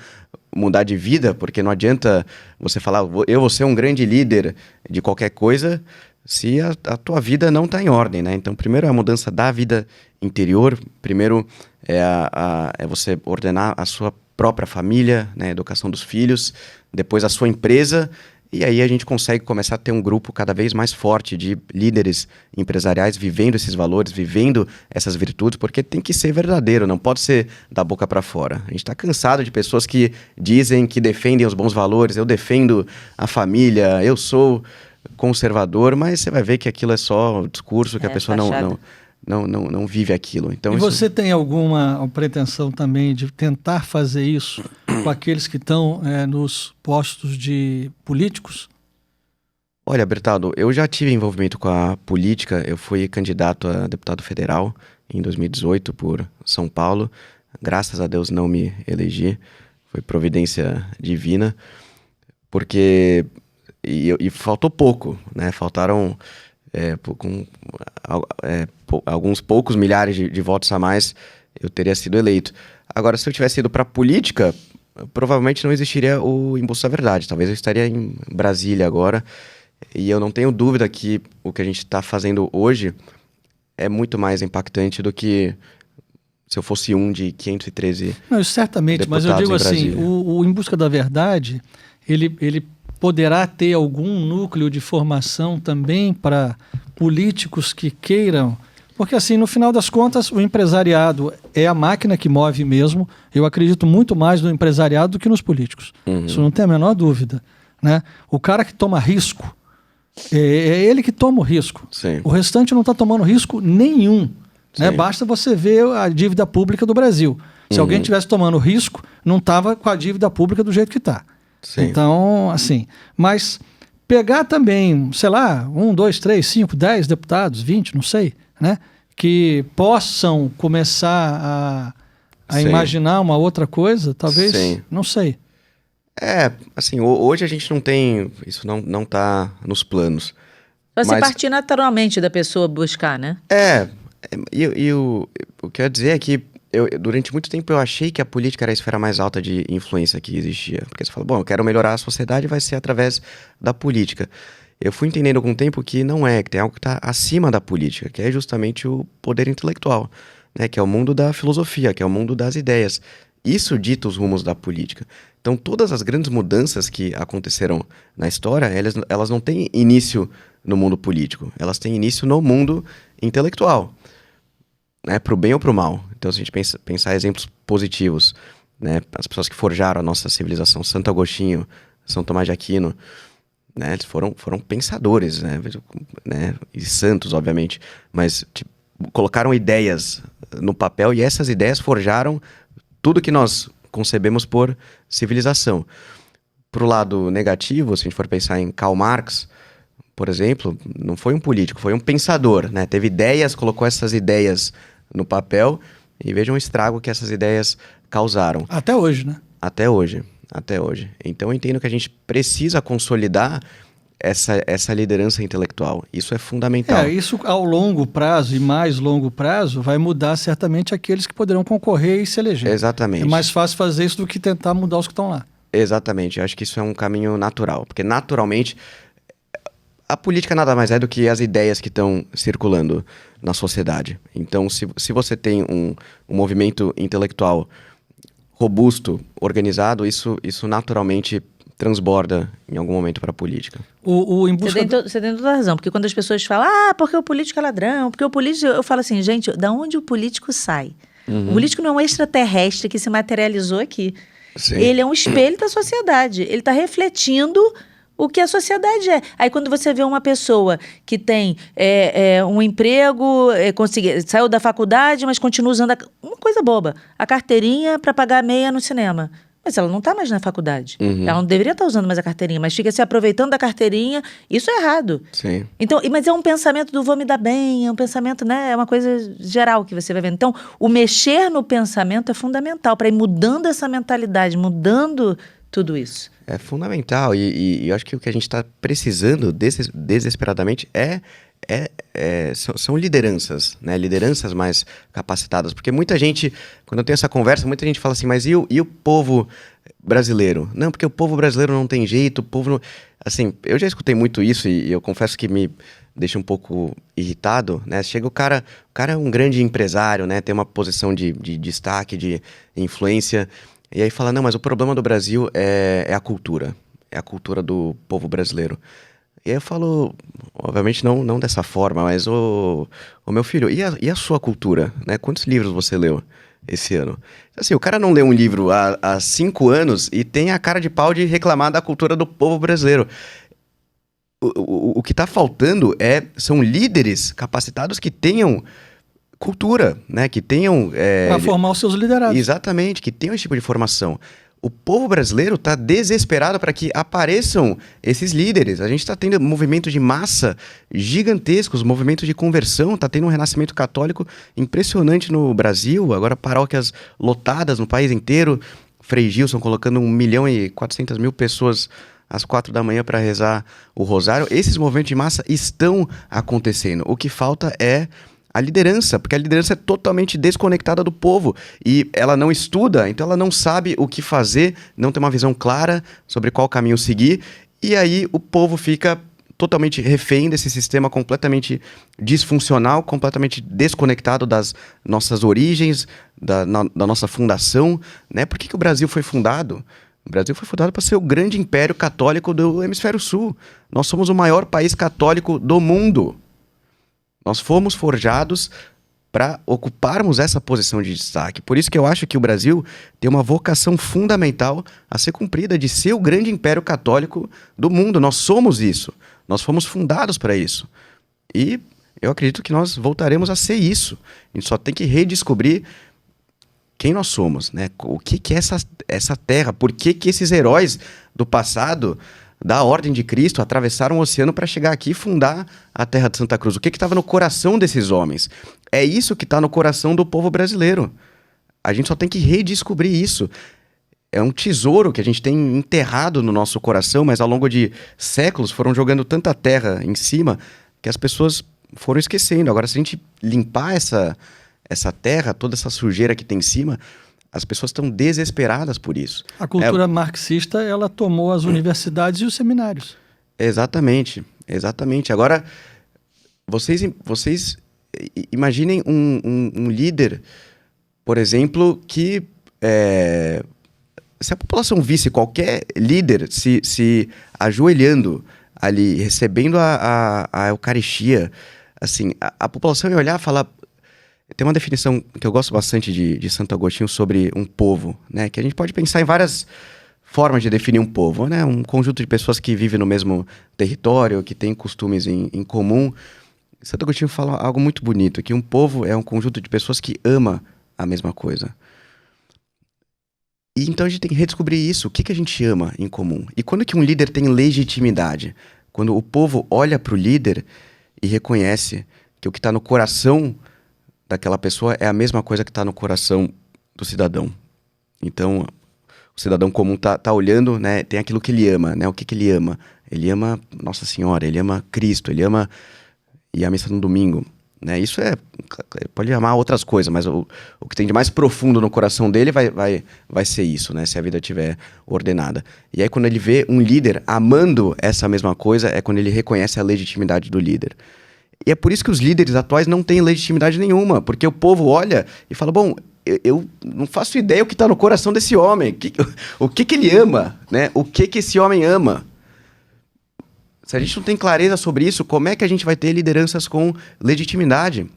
mudar de vida, porque não adianta você falar, eu vou ser um grande líder de qualquer coisa, se a tua vida não está em ordem, né? Então, primeiro é a mudança da vida interior, primeiro é você ordenar a sua própria família, né? A educação dos filhos, depois a sua empresa, E aí a gente consegue começar a ter um grupo cada vez mais forte de líderes empresariais vivendo esses valores, vivendo essas virtudes, porque tem que ser verdadeiro, não pode ser da boca para fora. A gente está cansado de pessoas que dizem que defendem os bons valores, eu defendo a família, eu sou conservador, mas você vai ver que aquilo é só discurso, que a pessoa não vive aquilo. Então, e você tem alguma pretensão também de tentar fazer isso com aqueles que estão nos postos de políticos? Olha, Bertaldo, eu já tive envolvimento com a política. Eu fui candidato a deputado federal em 2018 por São Paulo. Graças a Deus não me elegi. Foi providência divina. Porque... E faltou pouco, né? Faltaram... alguns poucos milhares de votos a mais, eu teria sido eleito. Agora, se eu tivesse ido para a política, provavelmente não existiria o Embuste da Verdade. Talvez eu estaria em Brasília agora. E eu não tenho dúvida que o que a gente está fazendo hoje é muito mais impactante do que se eu fosse um de 513 Não, isso certamente, mas eu digo assim, o Em Busca da Verdade, ele poderá ter algum núcleo de formação também para políticos que queiram... Porque, assim, no final das contas, o empresariado é a máquina que move mesmo. Eu acredito muito mais no empresariado do que nos políticos. Isso não tem a menor dúvida, né? O cara que toma risco, é ele que toma o risco. Sim. O restante não está tomando risco nenhum, né? Basta você ver a dívida pública do Brasil. Se alguém estivesse tomando risco, não estava com a dívida pública do jeito que está. Então, assim, mas pegar também, sei lá, 1, 2, 3, 5, 10 deputados, 20, não sei, né? Que possam começar a imaginar uma outra coisa, talvez, não sei. Assim, hoje a gente não tem, isso não tá nos planos. Você partir naturalmente da pessoa buscar, né? O que eu ia dizer é que durante muito tempo eu achei que a política era a esfera mais alta de influência que existia. Porque você fala, bom, eu quero melhorar a sociedade, vai ser através da política. Eu fui entendendo com o tempo que não é, que tem algo que está acima da política, que é justamente o poder intelectual, né? Que é o mundo da filosofia, que é o mundo das ideias. Isso dita os rumos da política. Então, todas as grandes mudanças que aconteceram na história, elas não têm início no mundo político, elas têm início no mundo intelectual, né? Para o bem ou para o mal. Então, se a gente pensar exemplos positivos, né? As pessoas que forjaram a nossa civilização, Santo Agostinho, São Tomás de Aquino, né? Eles foram pensadores, né? E santos, obviamente, mas colocaram ideias no papel e essas ideias forjaram tudo que nós concebemos por civilização. Pro lado negativo, se a gente for pensar em Karl Marx, por exemplo, não foi um político, foi um pensador, né? Teve ideias, colocou essas ideias no papel e vejam o estrago que essas ideias causaram. Até hoje, né? Até hoje. Então eu entendo que a gente precisa consolidar essa liderança intelectual. Isso é fundamental. Isso ao longo prazo e mais longo prazo vai mudar certamente aqueles que poderão concorrer e se eleger. Exatamente. É mais fácil fazer isso do que tentar mudar os que estão lá. Exatamente. Eu acho que isso é um caminho natural. Porque naturalmente a política nada mais é do que as ideias que estão circulando na sociedade. Então se você tem um movimento intelectual robusto, organizado, isso naturalmente transborda em algum momento para a política. Você tem toda a razão, porque quando as pessoas falam, porque o político é ladrão, porque o político... Eu falo assim, gente, da onde o político sai? O político não é um extraterrestre que se materializou aqui. Sim. Ele é um espelho da sociedade. Ele está refletindo o que a sociedade é. Aí quando você vê uma pessoa que tem um emprego, saiu da faculdade, mas continua usando uma coisa boba, a carteirinha para pagar meia no cinema. Mas ela não está mais na faculdade. Ela não deveria estar usando mais a carteirinha, mas fica se aproveitando da carteirinha. Isso é errado. Sim. Então, mas é um pensamento do vou me dar bem, é um pensamento, né? É uma coisa geral que você vai vendo. Então, o mexer no pensamento é fundamental para ir mudando essa mentalidade, mudando tudo isso. É fundamental. E eu acho que o que a gente está precisando desesperadamente são lideranças, né? Lideranças mais capacitadas. Porque muita gente, quando eu tenho essa conversa, muita gente fala assim, mas e o povo brasileiro? Não, porque o povo brasileiro não tem jeito, o povo não... Assim, eu já escutei muito isso e eu confesso que me deixa um pouco irritado, né? Chega o cara é um grande empresário, né? Tem uma posição de destaque, de influência, e aí fala, não, mas o problema do Brasil é a cultura. é a cultura do povo brasileiro. E aí eu falo, obviamente não dessa forma, mas o meu filho, e a sua cultura, né? Quantos livros você leu esse ano? Assim, o cara não lê um livro há 5 anos e tem a cara de pau de reclamar da cultura do povo brasileiro. O que está faltando são líderes capacitados que tenham cultura, né? Que tenham... Para formar os seus liderados. Exatamente, que tenham esse tipo de formação. O povo brasileiro está desesperado para que apareçam esses líderes. A gente está tendo movimentos de massa gigantescos, movimentos de conversão, está tendo um renascimento católico impressionante no Brasil, agora paróquias lotadas no país inteiro. Frei Gilson colocando 1.400.000 pessoas às 4 da manhã para rezar o rosário. Esses movimentos de massa estão acontecendo. O que falta é a liderança, porque a liderança é totalmente desconectada do povo e ela não estuda, então ela não sabe o que fazer, não tem uma visão clara sobre qual caminho seguir, e aí o povo fica totalmente refém desse sistema completamente disfuncional, completamente desconectado das nossas origens, da nossa fundação, né? Por que o Brasil foi fundado? O Brasil foi fundado para ser o grande império católico do Hemisfério Sul. Nós somos o maior país católico do mundo. Nós fomos forjados para ocuparmos essa posição de destaque. Por isso que eu acho que o Brasil tem uma vocação fundamental a ser cumprida de ser o grande império católico do mundo. Nós somos isso. Nós fomos fundados para isso. E eu acredito que nós voltaremos a ser isso. A gente só tem que redescobrir quem nós somos, né? O que é essa terra? Por que esses heróis do passado, da Ordem de Cristo, atravessaram o oceano para chegar aqui e fundar a terra de Santa Cruz? O que estava no coração desses homens? É isso que está no coração do povo brasileiro. A gente só tem que redescobrir isso. É um tesouro que a gente tem enterrado no nosso coração, mas ao longo de séculos foram jogando tanta terra em cima que as pessoas foram esquecendo. Agora, se a gente limpar essa terra, toda essa sujeira que tem em cima, as pessoas estão desesperadas por isso. A cultura marxista, ela tomou as universidades e os seminários. Exatamente, exatamente. Agora, vocês imaginem um líder, por exemplo, que se a população visse qualquer líder se ajoelhando ali, recebendo a Eucaristia, assim, a população ia olhar e falar... Tem uma definição que eu gosto bastante de Santo Agostinho sobre um povo, né? Que a gente pode pensar em várias formas de definir um povo, né? Um conjunto de pessoas que vivem no mesmo território, que têm costumes em comum. Santo Agostinho fala algo muito bonito, que um povo é um conjunto de pessoas que ama a mesma coisa. E então a gente tem que redescobrir isso, o que a gente ama em comum. E quando que um líder tem legitimidade? Quando o povo olha para o líder e reconhece que o que está no coração daquela pessoa é a mesma coisa que está no coração do cidadão. Então, o cidadão comum tá olhando, né, tem aquilo que ele ama, né? O que ele ama? Ele ama Nossa Senhora, ele ama Cristo, ele ama ir à missa no domingo, né? Isso pode amar outras coisas, mas o que tem de mais profundo no coração dele vai ser isso, né? Se a vida estiver ordenada. E aí, quando ele vê um líder amando essa mesma coisa, é quando ele reconhece a legitimidade do líder. E é por isso que os líderes atuais não têm legitimidade nenhuma, porque o povo olha e fala, bom, eu não faço ideia o que está no coração desse homem, o que ele ama, né? O que esse homem ama. Se a gente não tem clareza sobre isso, como é que a gente vai ter lideranças com legitimidade?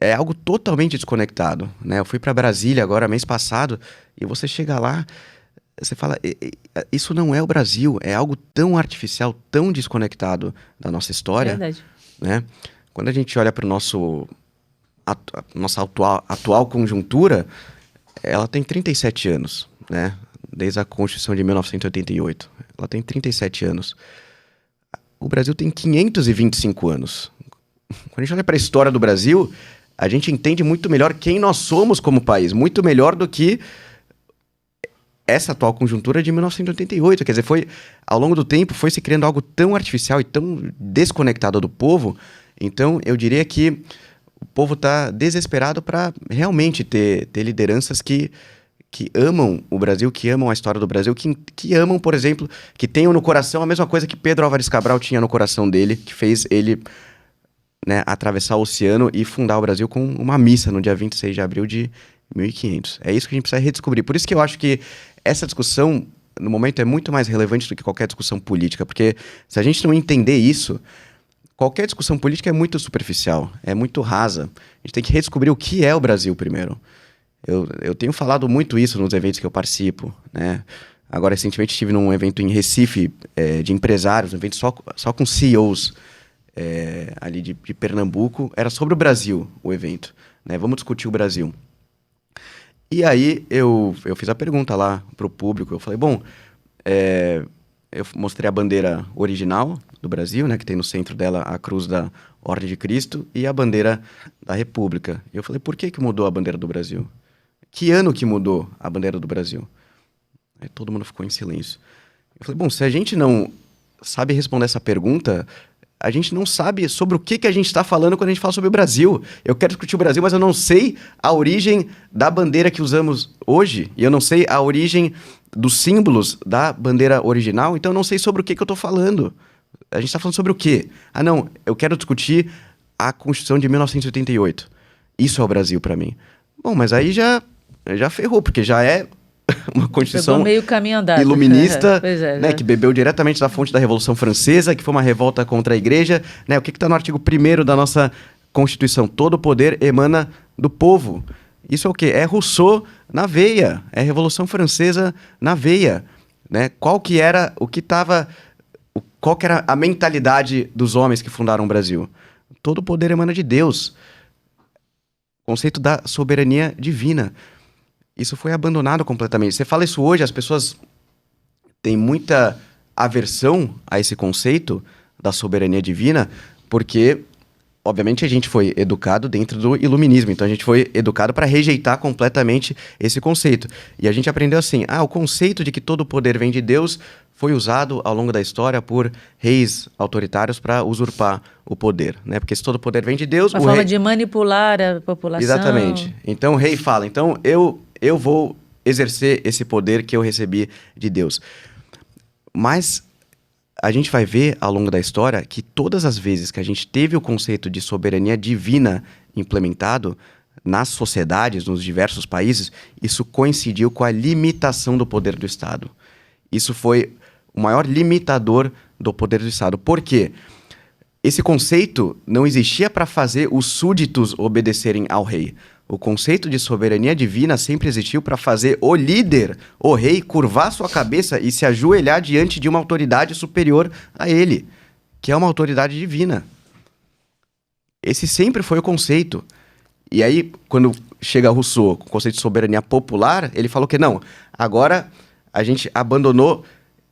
É algo totalmente desconectado, né? Eu fui para Brasília agora, mês passado, e você chega lá, você fala, isso não é o Brasil, é algo tão artificial, tão desconectado da nossa história. É verdade. Né? Quando a gente olha para nossa atual conjuntura, ela tem 37 anos, né? Desde a Constituição de 1988. Ela tem 37 anos. O Brasil tem 525 anos. Quando a gente olha para a história do Brasil, a gente entende muito melhor quem nós somos como país, muito melhor do que essa atual conjuntura de 1988, quer dizer, ao longo do tempo foi se criando algo tão artificial e tão desconectado do povo, então eu diria que o povo está desesperado para realmente ter lideranças que amam o Brasil, que amam a história do Brasil, que amam, por exemplo, que tenham no coração a mesma coisa que Pedro Álvares Cabral tinha no coração dele, que fez ele, né, atravessar o oceano e fundar o Brasil com uma missa no dia 26 de abril de 1500. É isso que a gente precisa redescobrir. Por isso que eu acho que essa discussão no momento, é muito mais relevante do que qualquer discussão política, porque se a gente não entender isso, qualquer discussão política é muito superficial, é muito rasa. A gente tem que redescobrir o que é o Brasil primeiro. Eu tenho falado muito isso nos eventos que eu participo, né? Agora, recentemente, estive num evento em Recife, de empresários, um evento só com CEOs ali de Pernambuco. Era sobre o Brasil, o evento, né? Vamos discutir o Brasil. E aí, eu fiz a pergunta lá pro público. Eu falei, bom, eu mostrei a bandeira original do Brasil, né? Que tem no centro dela a cruz da Ordem de Cristo e a bandeira da República. E eu falei, por que mudou a bandeira do Brasil? Que ano que mudou a bandeira do Brasil? Aí todo mundo ficou em silêncio. Eu falei, bom, se a gente não sabe responder essa pergunta, a gente não sabe sobre o que a gente está falando quando a gente fala sobre o Brasil. Eu quero discutir o Brasil, mas eu não sei a origem da bandeira que usamos hoje. E eu não sei a origem dos símbolos da bandeira original. Então eu não sei sobre o que eu estou falando. A gente está falando sobre o quê? Ah, não, eu quero discutir a Constituição de 1988. Isso é o Brasil para mim. Bom, mas aí já ferrou, porque já é uma Constituição Pegou meio caminho andado. iluminista, Pois é, né, que bebeu diretamente da fonte da Revolução Francesa, que foi uma revolta contra a Igreja. Né? O que está no artigo 1º da nossa Constituição? Todo o poder emana do povo. Isso é o quê? É Rousseau na veia. É Revolução Francesa na veia. Né? Qual que era a mentalidade dos homens que fundaram o Brasil? Todo o poder emana de Deus. Conceito da soberania divina. Isso foi abandonado completamente. Você fala isso hoje, as pessoas têm muita aversão a esse conceito da soberania divina, porque, obviamente, a gente foi educado dentro do iluminismo. Então, a gente foi educado para rejeitar completamente esse conceito. E a gente aprendeu assim, o conceito de que todo o poder vem de Deus foi usado ao longo da história por reis autoritários para usurpar o poder, né? Porque se todo o poder vem de Deus... Uma forma de manipular a população. Exatamente. Então, o rei fala, então eu vou exercer esse poder que eu recebi de Deus. Mas a gente vai ver ao longo da história que todas as vezes que a gente teve o conceito de soberania divina implementado nas sociedades, nos diversos países, isso coincidiu com a limitação do poder do Estado. Isso foi o maior limitador do poder do Estado. Por quê? Esse conceito não existia para fazer os súditos obedecerem ao rei. O conceito de soberania divina sempre existiu para fazer o líder, o rei, curvar sua cabeça e se ajoelhar diante de uma autoridade superior a ele, que é uma autoridade divina. Esse sempre foi o conceito. E aí, quando chega Rousseau com o conceito de soberania popular, ele falou que não, agora a gente abandonou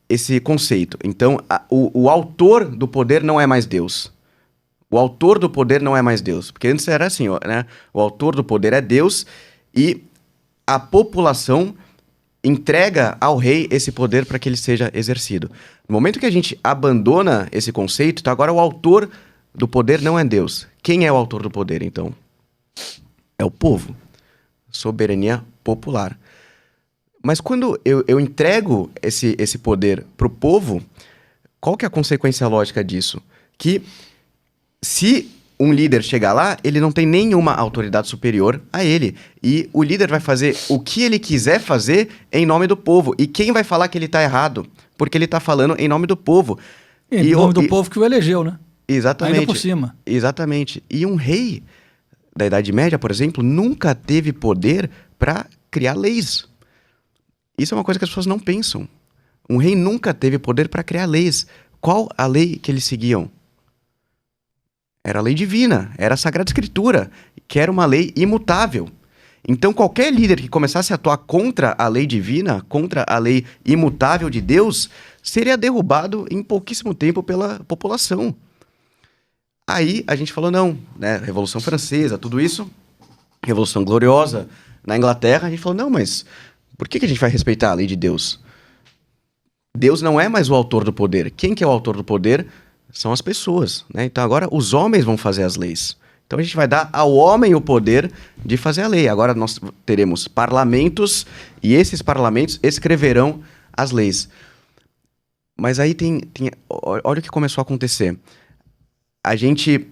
esse conceito. Então, o autor do poder não é mais Deus. O autor do poder não é mais Deus. Porque antes era assim, né? O autor do poder é Deus e a população entrega ao rei esse poder para que ele seja exercido. No momento que a gente abandona esse conceito, então agora o autor do poder não é Deus. Quem é o autor do poder, então? É o povo. Soberania popular. Mas quando eu entrego esse poder para o povo, qual que é a consequência lógica disso? Que se um líder chegar lá, ele não tem nenhuma autoridade superior a ele. E o líder vai fazer o que ele quiser fazer em nome do povo. E quem vai falar que ele está errado? Porque ele está falando em nome do povo. Em nome do povo que o elegeu, né? Exatamente. Ainda por cima. Exatamente. E um rei da Idade Média, por exemplo, nunca teve poder para criar leis. Isso é uma coisa que as pessoas não pensam. Um rei nunca teve poder para criar leis. Qual a lei que eles seguiam? Era a lei divina, era a Sagrada Escritura, que era uma lei imutável. Então, qualquer líder que começasse a atuar contra a lei divina, contra a lei imutável de Deus, seria derrubado em pouquíssimo tempo pela população. Aí a gente falou, não, né? Revolução Francesa, tudo isso, Revolução Gloriosa na Inglaterra, a gente falou, não, mas por que a gente vai respeitar a lei de Deus? Deus não é mais o autor do poder. Quem que é o autor do poder? São as pessoas, né? Então agora os homens vão fazer as leis. Então a gente vai dar ao homem o poder de fazer a lei. Agora nós teremos parlamentos e esses parlamentos escreverão as leis. Mas aí olha o que começou a acontecer. A gente,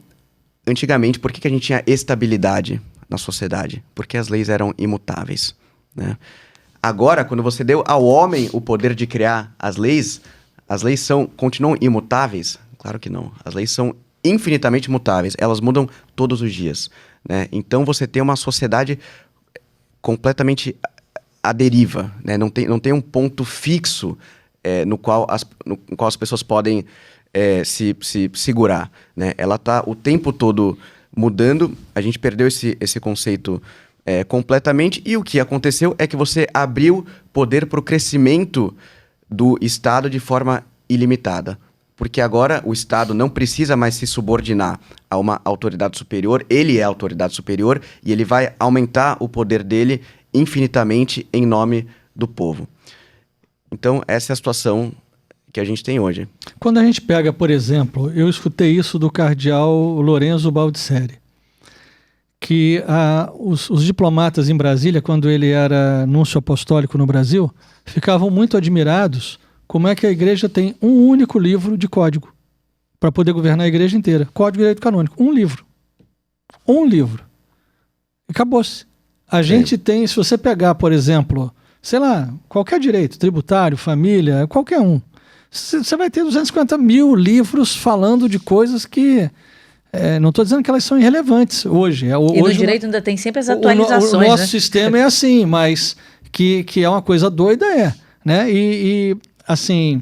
antigamente, por que a gente tinha estabilidade na sociedade? Porque as leis eram imutáveis, né? Agora, quando você deu ao homem o poder de criar as leis continuam imutáveis? Claro que não. As leis são infinitamente mutáveis. Elas mudam todos os dias, né? Então você tem uma sociedade completamente à deriva, né? Não tem um ponto fixo no qual as pessoas podem se segurar, né? Ela está o tempo todo mudando. A gente perdeu esse conceito completamente, e o que aconteceu é que você abriu poder para o crescimento do Estado de forma ilimitada. Porque agora o Estado não precisa mais se subordinar a uma autoridade superior, ele é a autoridade superior e ele vai aumentar o poder dele infinitamente em nome do povo. Então, essa é a situação que a gente tem hoje. Quando a gente pega, por exemplo, eu escutei isso do cardeal Lorenzo Baldisseri, que os diplomatas em Brasília, quando ele era núncio apostólico no Brasil, ficavam muito admirados como é que a igreja tem um único livro de código para poder governar a igreja inteira. Código de Direito Canônico. Um livro. Um livro. E acabou-se. A gente tem, se você pegar, por exemplo, sei lá, qualquer direito, tributário, família, qualquer um, você vai ter 250 mil livros falando de coisas que... não estou dizendo que elas são irrelevantes hoje. E hoje no direito ainda tem sempre as atualizações, o nosso né? sistema é assim, mas que é uma coisa doida, né? E assim,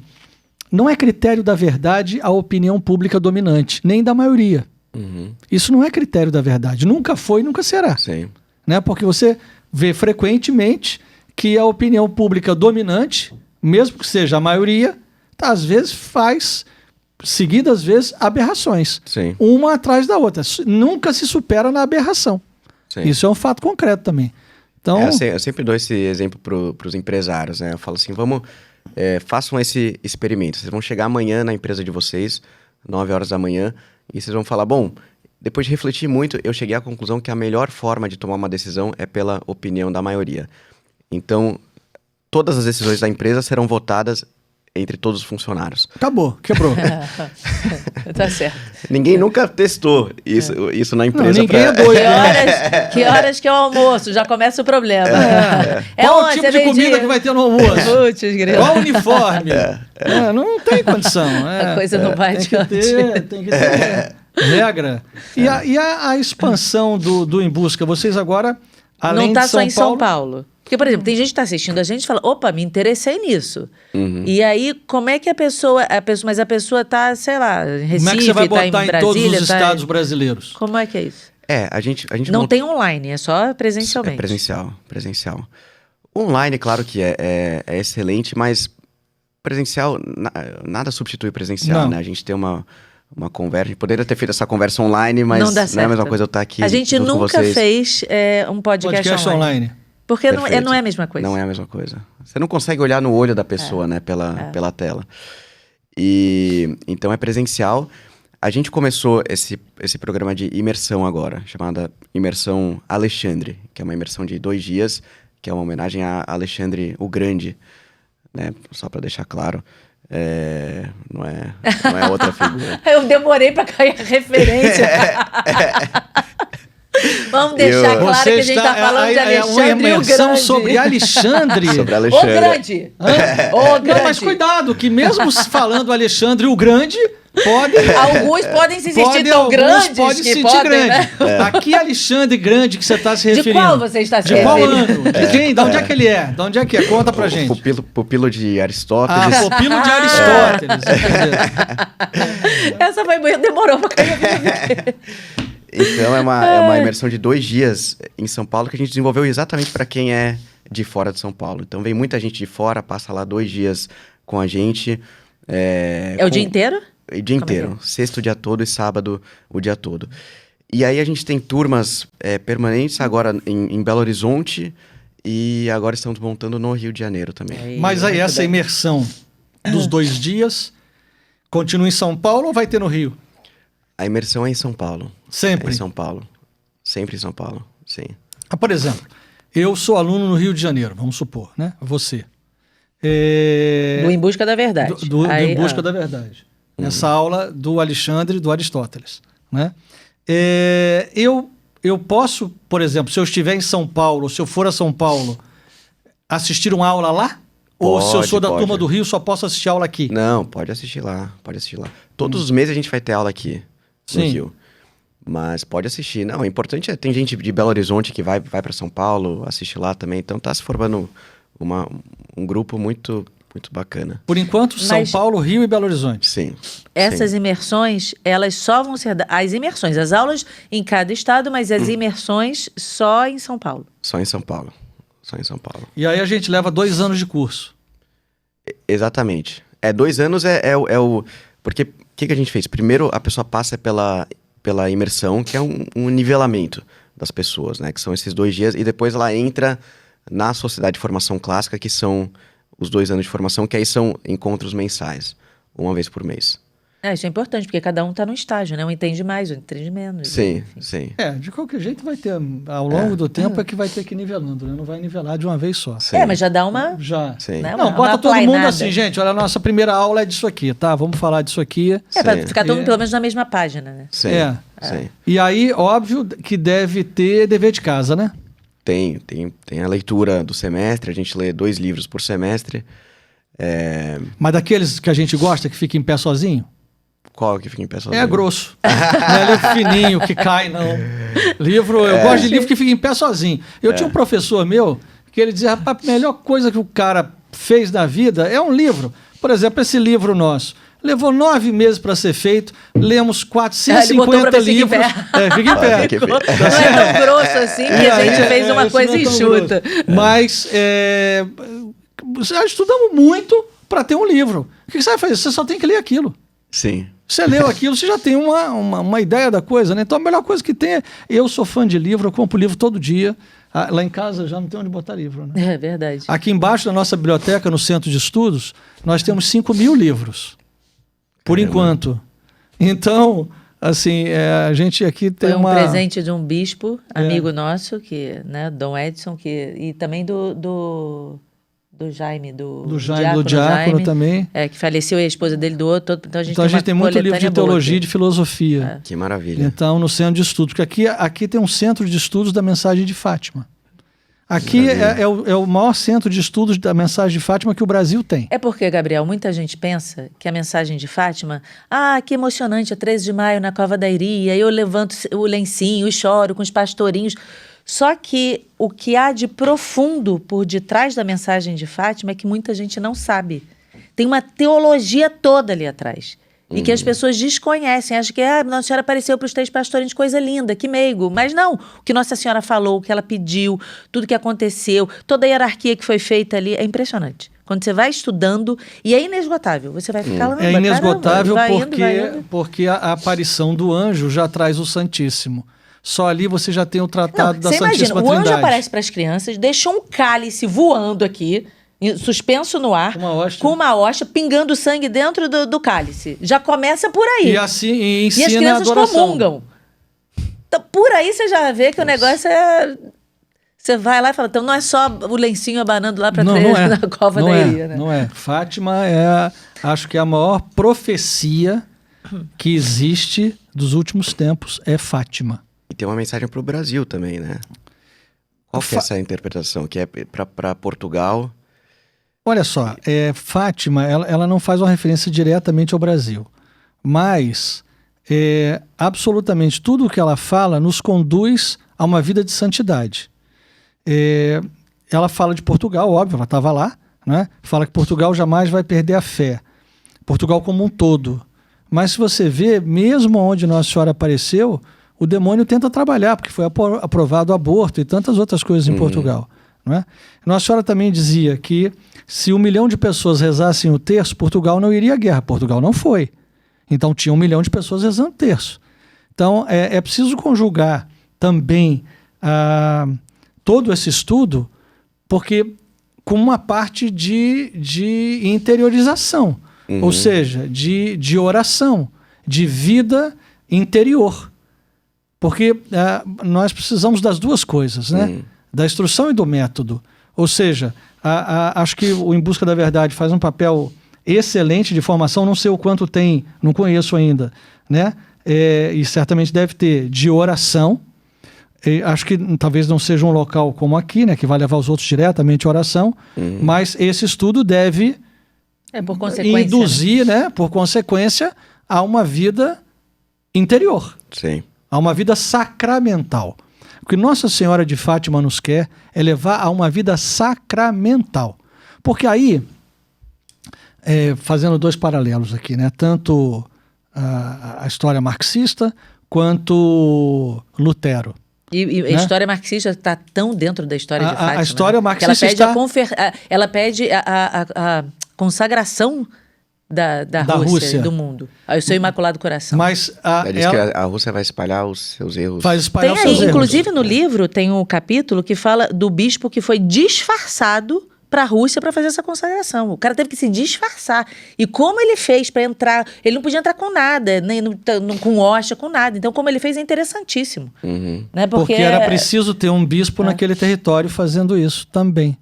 não é critério da verdade a opinião pública dominante, nem da maioria. Uhum. Isso não é critério da verdade. Nunca foi e nunca será. Sim. Né? Porque você vê frequentemente que a opinião pública dominante, mesmo que seja a maioria, às vezes faz... seguidas vezes, aberrações. Sim. Uma atrás da outra. Nunca se supera na aberração. Sim. Isso é um fato concreto também. Então, eu sempre dou esse exemplo para os empresários, né? Eu falo assim, façam esse experimento. Vocês vão chegar amanhã na empresa de vocês, 9 horas da manhã, e vocês vão falar, bom, depois de refletir muito, eu cheguei à conclusão que a melhor forma de tomar uma decisão é pela opinião da maioria. Então, todas as decisões da empresa serão votadas entre todos os funcionários. acabou, quebrou. Tá certo. Ninguém nunca testou isso na empresa. Não, ninguém é doido. né? Que horas que é o almoço? Já começa o problema. Qual o onde? tipo É de comida meio-dia? que vai ter no almoço? Putz, grilo. Qual o uniforme? Não tem condição. A coisa não vai adiante. Tem que ter regra. E a expansão do Em Busca? Vocês agora, além Não tá de só São em São Paulo. Porque, por exemplo, tem gente que está assistindo a gente e fala, opa, me interessei nisso. Uhum. E aí, como é que a pessoa tá, sei lá, em Recife, Como é que você vai tá botar em em Brasília, todos os tá estados brasileiros? Como é que é isso? A gente Não monta- tem online, é só presencialmente. É presencial. Online, claro que é excelente, mas presencial, nada substitui presencial, Não. né? A gente tem uma conversa, poderia ter feito essa conversa online, mas Não dá não é a certo. mesma coisa eu estar aqui A gente junto com nunca vocês. fez um podcast online. Porque não Perfeito. é a mesma coisa. Não é a mesma coisa. Você não consegue olhar no olho da pessoa, né? Pela tela. E então é presencial. A gente começou esse programa de imersão agora, chamada Imersão Alexandre, que é uma imersão de 2 dias, que é uma homenagem a Alexandre o Grande, né? Só para deixar claro. Não é outra figura. Eu demorei para cair a referência. Vamos deixar claro que a gente está falando de Alexandre uma imersão o Grande. sobre Alexandre. Sobre O Alexandre. Grande. Hã? O Grande. Não, mas cuidado, que mesmo falando Alexandre o Grande, Alguns podem se sentir tão alguns grandes podem se que sentir podem, grande. né? Aqui Alexandre Grande que você está se De referindo. qual você está se De qual referindo? ano? De quem? De onde é que ele é? De onde é que é? Conta pra gente. Pupilo de Aristóteles. Pupilo de Aristóteles. Entendeu? Essa foi muito... Demorou para cair a ficha. Então é uma imersão de 2 dias em São Paulo que a gente desenvolveu exatamente para quem é de fora de São Paulo. Então vem muita gente de fora, passa lá 2 dias com a gente. É o dia inteiro? O dia Como é que inteiro. Sexta o dia todo e sábado o dia todo. E aí a gente tem turmas permanentes agora em Belo Horizonte e agora estamos montando no Rio de Janeiro também. Mas aí muito essa bem. imersão dos 2 dias continua em São Paulo ou vai ter no Rio? A imersão é em São Paulo. Sempre? É em São Paulo. Sempre em São Paulo, sim. Por exemplo, eu sou aluno no Rio de Janeiro, vamos supor, né? Você. Do Em Busca da Verdade. Do Aí, Em Busca da Verdade. Nessa aula do Alexandre, do Aristóteles. Né? Eu posso, por exemplo, se eu estiver em São Paulo, se eu for a São Paulo, assistir uma aula lá? Ou se eu sou da turma do Rio, só posso assistir aula aqui? Não, pode assistir lá, pode assistir lá. Todos os meses a gente vai ter aula aqui no Rio. Mas pode assistir. Não, o importante é, tem gente de Belo Horizonte que vai para São Paulo, assiste lá também. Então tá se formando um grupo muito, muito bacana. Por enquanto, São Paulo, Rio e Belo Horizonte. Sim. Essas imersões, elas só vão ser... As imersões, as aulas em cada estado, mas as imersões só em São Paulo. Só em São Paulo. Só em São Paulo. E aí a gente leva 2 anos de curso. Exatamente. 2 anos é o... Porque o que a gente fez? Primeiro, a pessoa passa pela imersão, que é um nivelamento das pessoas, né? Que são esses 2 dias. E depois ela entra na Sociedade de Formação Clássica, que são os 2 anos de formação, que aí são encontros mensais, uma vez por mês. Isso é importante, porque cada um está num estágio, né? Um entende mais, um entende menos. Sim, enfim. sim. De qualquer jeito vai ter, ao longo do tempo é que vai ter que ir nivelando, né? Não vai nivelar de uma vez só. Sim. Mas já dá uma... Já. Sim. Né? Não, bota todo mundo assim, gente, olha, a nossa primeira aula é disso aqui, tá? Vamos falar disso aqui. Para ficar todo mundo pelo menos na mesma página, né? Sim, sim. E aí, óbvio que deve ter dever de casa, né? Tem a leitura do semestre, a gente lê 2 livros por semestre. Mas daqueles que a gente gosta, que fica em pé sozinho? Qual que fica em pé sozinho? É grosso. Não é livro fininho que cai, não. Eu gosto de livro que fica em pé sozinho. Eu tinha um professor meu que ele dizia, rapaz, a melhor coisa que o cara fez na vida é um livro. Por exemplo, esse livro nosso. Levou 9 meses para ser feito, lemos 450 livros. Fica em pé. Não é tão grosso assim que a gente fez uma coisa enxuta. Mas já estudamos muito para ter um livro. O que você vai fazer? Você só tem que ler aquilo. Sim. Você leu aquilo, você já tem uma ideia da coisa, né? Então a melhor coisa que tem é... Eu sou fã de livro, eu compro livro todo dia. Lá em casa já não tem onde botar livro, né? É verdade. Aqui embaixo da nossa biblioteca, no Centro de Estudos, nós temos 5.000 livros. Por enquanto. Então, assim, a gente aqui tem Foi um presente de um bispo, amigo nosso, né, Dom Edson, e também do Jaime, do Diácono também. Que faleceu e a esposa dele doou. Então a gente tem muito livro de teologia e de filosofia. Que maravilha. Então, no Centro de Estudos, porque aqui tem um Centro de Estudos da Mensagem de Fátima. Aqui é o maior centro de estudos da mensagem de Fátima que o Brasil tem. É porque, Gabriel, muita gente pensa que a mensagem de Fátima... que emocionante, é 13 de maio na Cova da Iria, eu levanto o lencinho e choro com os pastorinhos. Só que o que há de profundo por detrás da mensagem de Fátima é que muita gente não sabe. Tem uma teologia toda ali atrás. E que as pessoas desconhecem. Acham que Nossa Senhora apareceu para os 3 pastorinhos, coisa linda, que meigo. Mas não, o que Nossa Senhora falou, o que ela pediu, tudo que aconteceu, toda a hierarquia que foi feita ali, é impressionante. Quando você vai estudando, e é inesgotável. Você vai ficar lá... É inesgotável caramba, porque a aparição do anjo já traz o Santíssimo. Só ali você já tem o tratado da Santíssima Trindade. O anjo aparece para as crianças, deixa um cálice voando aqui, suspenso no ar, com uma hóstia, pingando sangue dentro do cálice. Já começa por aí. E assim ensina e as crianças a adoração. comungam. Então, por aí você já vê que o negócio é... Você vai lá e fala, então não é só o lencinho abanando lá para trás na cova da Iria, né? Não é. Fátima acho que a maior profecia que existe dos últimos tempos é Fátima. E tem uma mensagem para o Brasil também, né? Qual que é essa interpretação? Que é para Portugal... Olha só, Fátima, ela não faz uma referência diretamente ao Brasil, mas absolutamente tudo o que ela fala nos conduz a uma vida de santidade. Ela fala de Portugal, óbvio, ela estava lá, né? Fala que Portugal jamais vai perder a fé, Portugal como um todo. Mas se você vê, mesmo onde Nossa Senhora apareceu, o demônio tenta trabalhar, porque foi aprovado o aborto e tantas outras coisas em Portugal. Não é? Nossa Senhora também dizia que se 1 milhão de pessoas rezassem o terço, Portugal não iria à guerra. Portugal não foi. Então tinha 1 milhão de pessoas rezando o terço. Então é preciso conjugar também todo esse estudo, porque com uma parte de interiorização, ou seja, de oração, de vida interior. Porque nós precisamos das duas coisas, né? Da instrução e do método. Ou seja, acho que o Em Busca da Verdade faz um papel excelente de formação, não sei o quanto tem, não conheço ainda, né? E certamente deve ter, de oração, acho que talvez não seja um local como aqui, né, que vai levar os outros diretamente à oração, mas esse estudo deve por consequência, induzir, né, por consequência, a uma vida interior, Sim. a uma vida sacramental. O que Nossa Senhora de Fátima nos quer é levar a uma vida sacramental. Porque aí, fazendo dois paralelos aqui, né, tanto a história marxista quanto Lutero. E a história marxista está tão dentro da história de Fátima. A história marxista que ela pede a consagração da Rússia e do mundo. Ao seu Imaculado Coração. Mas Ela diz que a Rússia vai espalhar os seus erros. Vai espalhar Tem os seus erros. inclusive no livro tem um capítulo que fala do bispo que foi disfarçado para a Rússia para fazer essa consagração. O cara teve que se disfarçar. E como ele fez para entrar... Ele não podia entrar com nada, nem com hóstia, com nada. Então, como ele fez é interessantíssimo. Né? Porque era preciso ter um bispo naquele território fazendo isso também.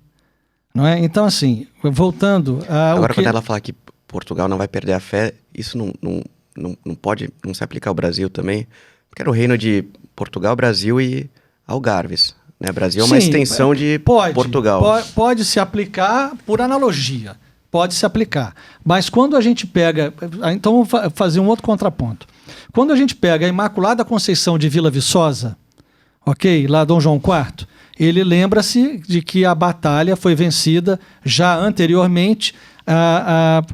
Não é? Então, assim, voltando... Agora, quando ela fala que Portugal não vai perder a fé, isso não pode não se aplicar ao Brasil também? Porque era o reino de Portugal, Brasil e Algarves. Né? Brasil é uma extensão de Portugal. Pode se aplicar por analogia. Pode se aplicar. Mas quando a gente pega... Então, vamos fazer um outro contraponto. Quando a gente pega a Imaculada Conceição de Vila Viçosa, ok? Lá Dom João IV, ele lembra-se de que a batalha foi vencida já anteriormente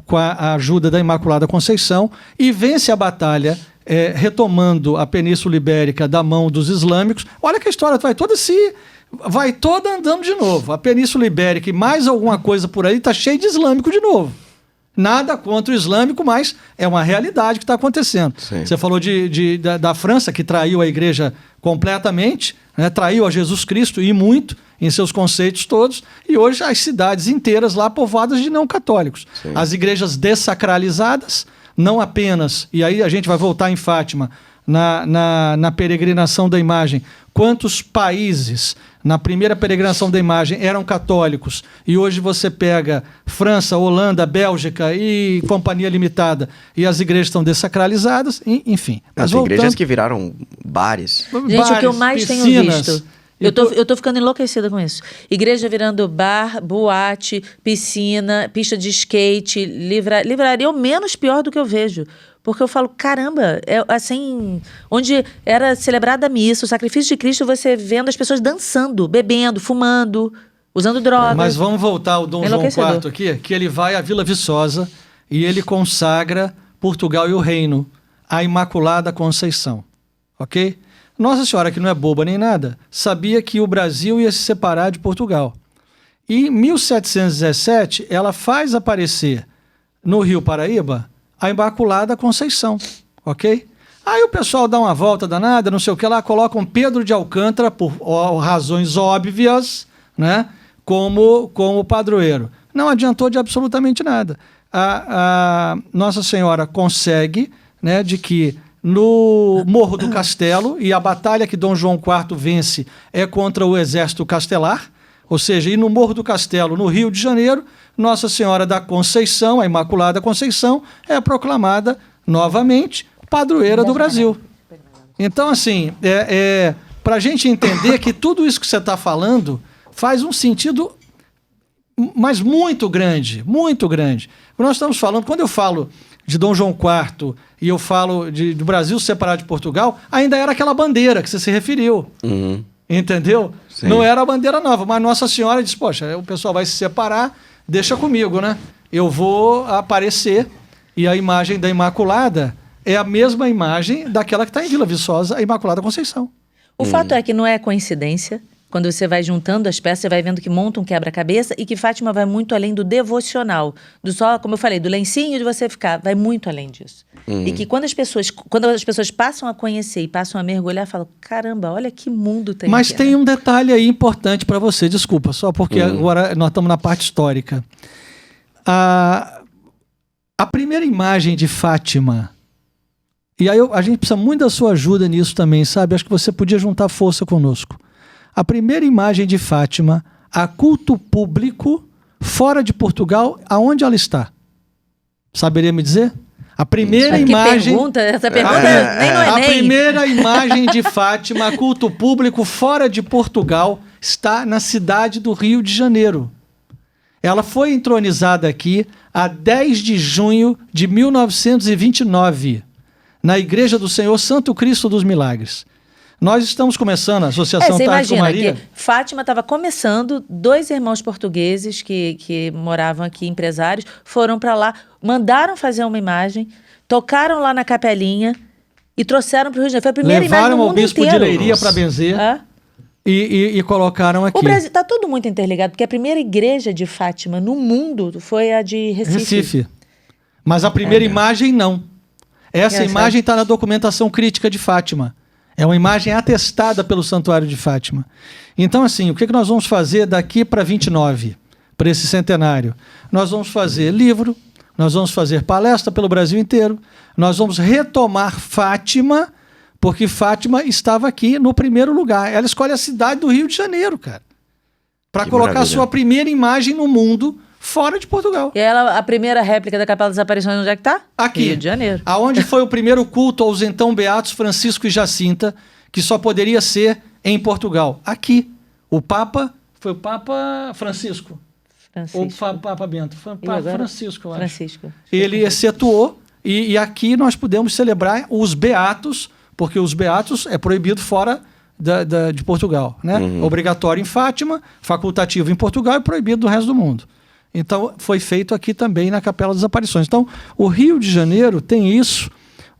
com a ajuda da Imaculada Conceição e vence a batalha retomando a Península Ibérica da mão dos islâmicos. Olha que a história vai toda andando de novo. A Península Ibérica e mais alguma coisa por aí está cheia de islâmico de novo. Nada contra o islâmico, mas é uma realidade que está acontecendo. Sim. Você falou da França, que traiu a igreja completamente, né? Traiu a Jesus Cristo e muito em seus conceitos todos, e hoje as cidades inteiras lá povoadas de não católicos. Sim. As igrejas dessacralizadas, não apenas, e aí a gente vai voltar em Fátima, na peregrinação da imagem, quantos países na primeira peregrinação da imagem eram católicos e hoje você pega França, Holanda, Bélgica e Companhia Limitada e as igrejas estão dessacralizadas, enfim. Mas tem igrejas que viraram bares. Gente, o que eu mais tenho visto... Eu tô ficando enlouquecida com isso. Igreja virando bar, boate, piscina, pista de skate, livraria, o menos pior do que eu vejo. Porque eu falo, caramba, assim, onde era celebrada a missa, o sacrifício de Cristo, você vendo as pessoas dançando, bebendo, fumando, usando drogas. Mas vamos voltar ao Dom João IV aqui, que ele vai à Vila Viçosa e ele consagra Portugal e o reino, a Imaculada Conceição, ok? Nossa Senhora, que não é boba nem nada, sabia que o Brasil ia se separar de Portugal. E em 1717, ela faz aparecer no Rio Paraíba a Imaculada Conceição, ok? Aí o pessoal dá uma volta danada, não sei o que lá, colocam Pedro de Alcântara, por razões óbvias, né, como padroeiro. Não adiantou de absolutamente nada. A Nossa Senhora consegue, né, de que no Morro do Castelo, e a batalha que Dom João IV vence é contra o exército castelar, ou seja, e no Morro do Castelo, no Rio de Janeiro, Nossa Senhora da Conceição, a Imaculada Conceição, é proclamada novamente padroeira do Brasil. Então, assim, para a gente entender que tudo isso que você está falando faz um sentido, mas muito grande, muito grande. Nós estamos falando, quando eu falo de Dom João IV e eu falo do Brasil separado de Portugal, ainda era aquela bandeira que você se referiu. Uhum. Entendeu? Sim. Não era a bandeira nova, mas Nossa Senhora disse, poxa, o pessoal vai se separar, deixa comigo, né? Eu vou aparecer e a imagem da Imaculada é a mesma imagem daquela que está em Vila Viçosa, a Imaculada Conceição. O fato é que não é coincidência. Quando você vai juntando as peças, você vai vendo que monta um quebra-cabeça e que Fátima vai muito além do devocional. Do só, como eu falei, do lencinho de você ficar. Vai muito além disso. E que quando as pessoas passam a conhecer e passam a mergulhar, falam, caramba, olha que mundo tem Mas aqui, tem né? um detalhe aí importante para você, desculpa, só porque agora nós estamos na parte histórica. A primeira imagem de Fátima, e aí a gente precisa muito da sua ajuda nisso também, sabe? Acho que você podia juntar força conosco. A primeira imagem de Fátima, a culto público, fora de Portugal, aonde ela está? Saberia me dizer? A primeira Que imagem... pergunta? Essa pergunta nem no A Enem. primeira imagem de Fátima, culto público fora de Portugal, está na cidade do Rio de Janeiro. Ela foi entronizada aqui a 10 de junho de 1929, na Igreja do Senhor Santo Cristo dos Milagres. Nós estamos começando a Associação Você Tarde com imagina Maria. que Fátima estava começando, 2 irmãos portugueses que moravam aqui, empresários, foram para lá, mandaram fazer uma imagem, tocaram lá na capelinha e trouxeram para o Rio de Janeiro. Foi a primeira imagem Levaram no ao mundo bispo inteiro. de Leiria para benzer É. e colocaram aqui. O Brasil está tudo muito interligado, porque a primeira igreja de Fátima no mundo foi a de Recife. Mas a primeira imagem não. Essa Engraçado. imagem está na documentação crítica de Fátima. É uma imagem atestada pelo Santuário de Fátima. Então, assim, o que nós vamos fazer daqui para 29, para esse centenário? Nós vamos fazer livro, nós vamos fazer palestra pelo Brasil inteiro, nós vamos retomar Fátima, porque Fátima estava aqui no primeiro lugar. Ela escolhe a cidade do Rio de Janeiro, cara, para Que colocar a maravilha. sua primeira imagem no mundo fora de Portugal. E ela, a primeira réplica da Capela das Aparições, onde é que está? Aqui. Rio de Janeiro. Aonde foi o primeiro culto aos então beatos Francisco e Jacinta, que só poderia ser em Portugal. Aqui. O Papa, foi o Papa Francisco. Ou Papa Bento. Foi o Papa agora? Francisco, eu acho. Francisco. Ele excetuou, e aqui nós podemos celebrar os beatos, porque os beatos é proibido fora de Portugal. Né? Obrigatório em Fátima, facultativo em Portugal e proibido do resto do mundo. Então, foi feito aqui também na Capela das Aparições. Então, o Rio de Janeiro tem isso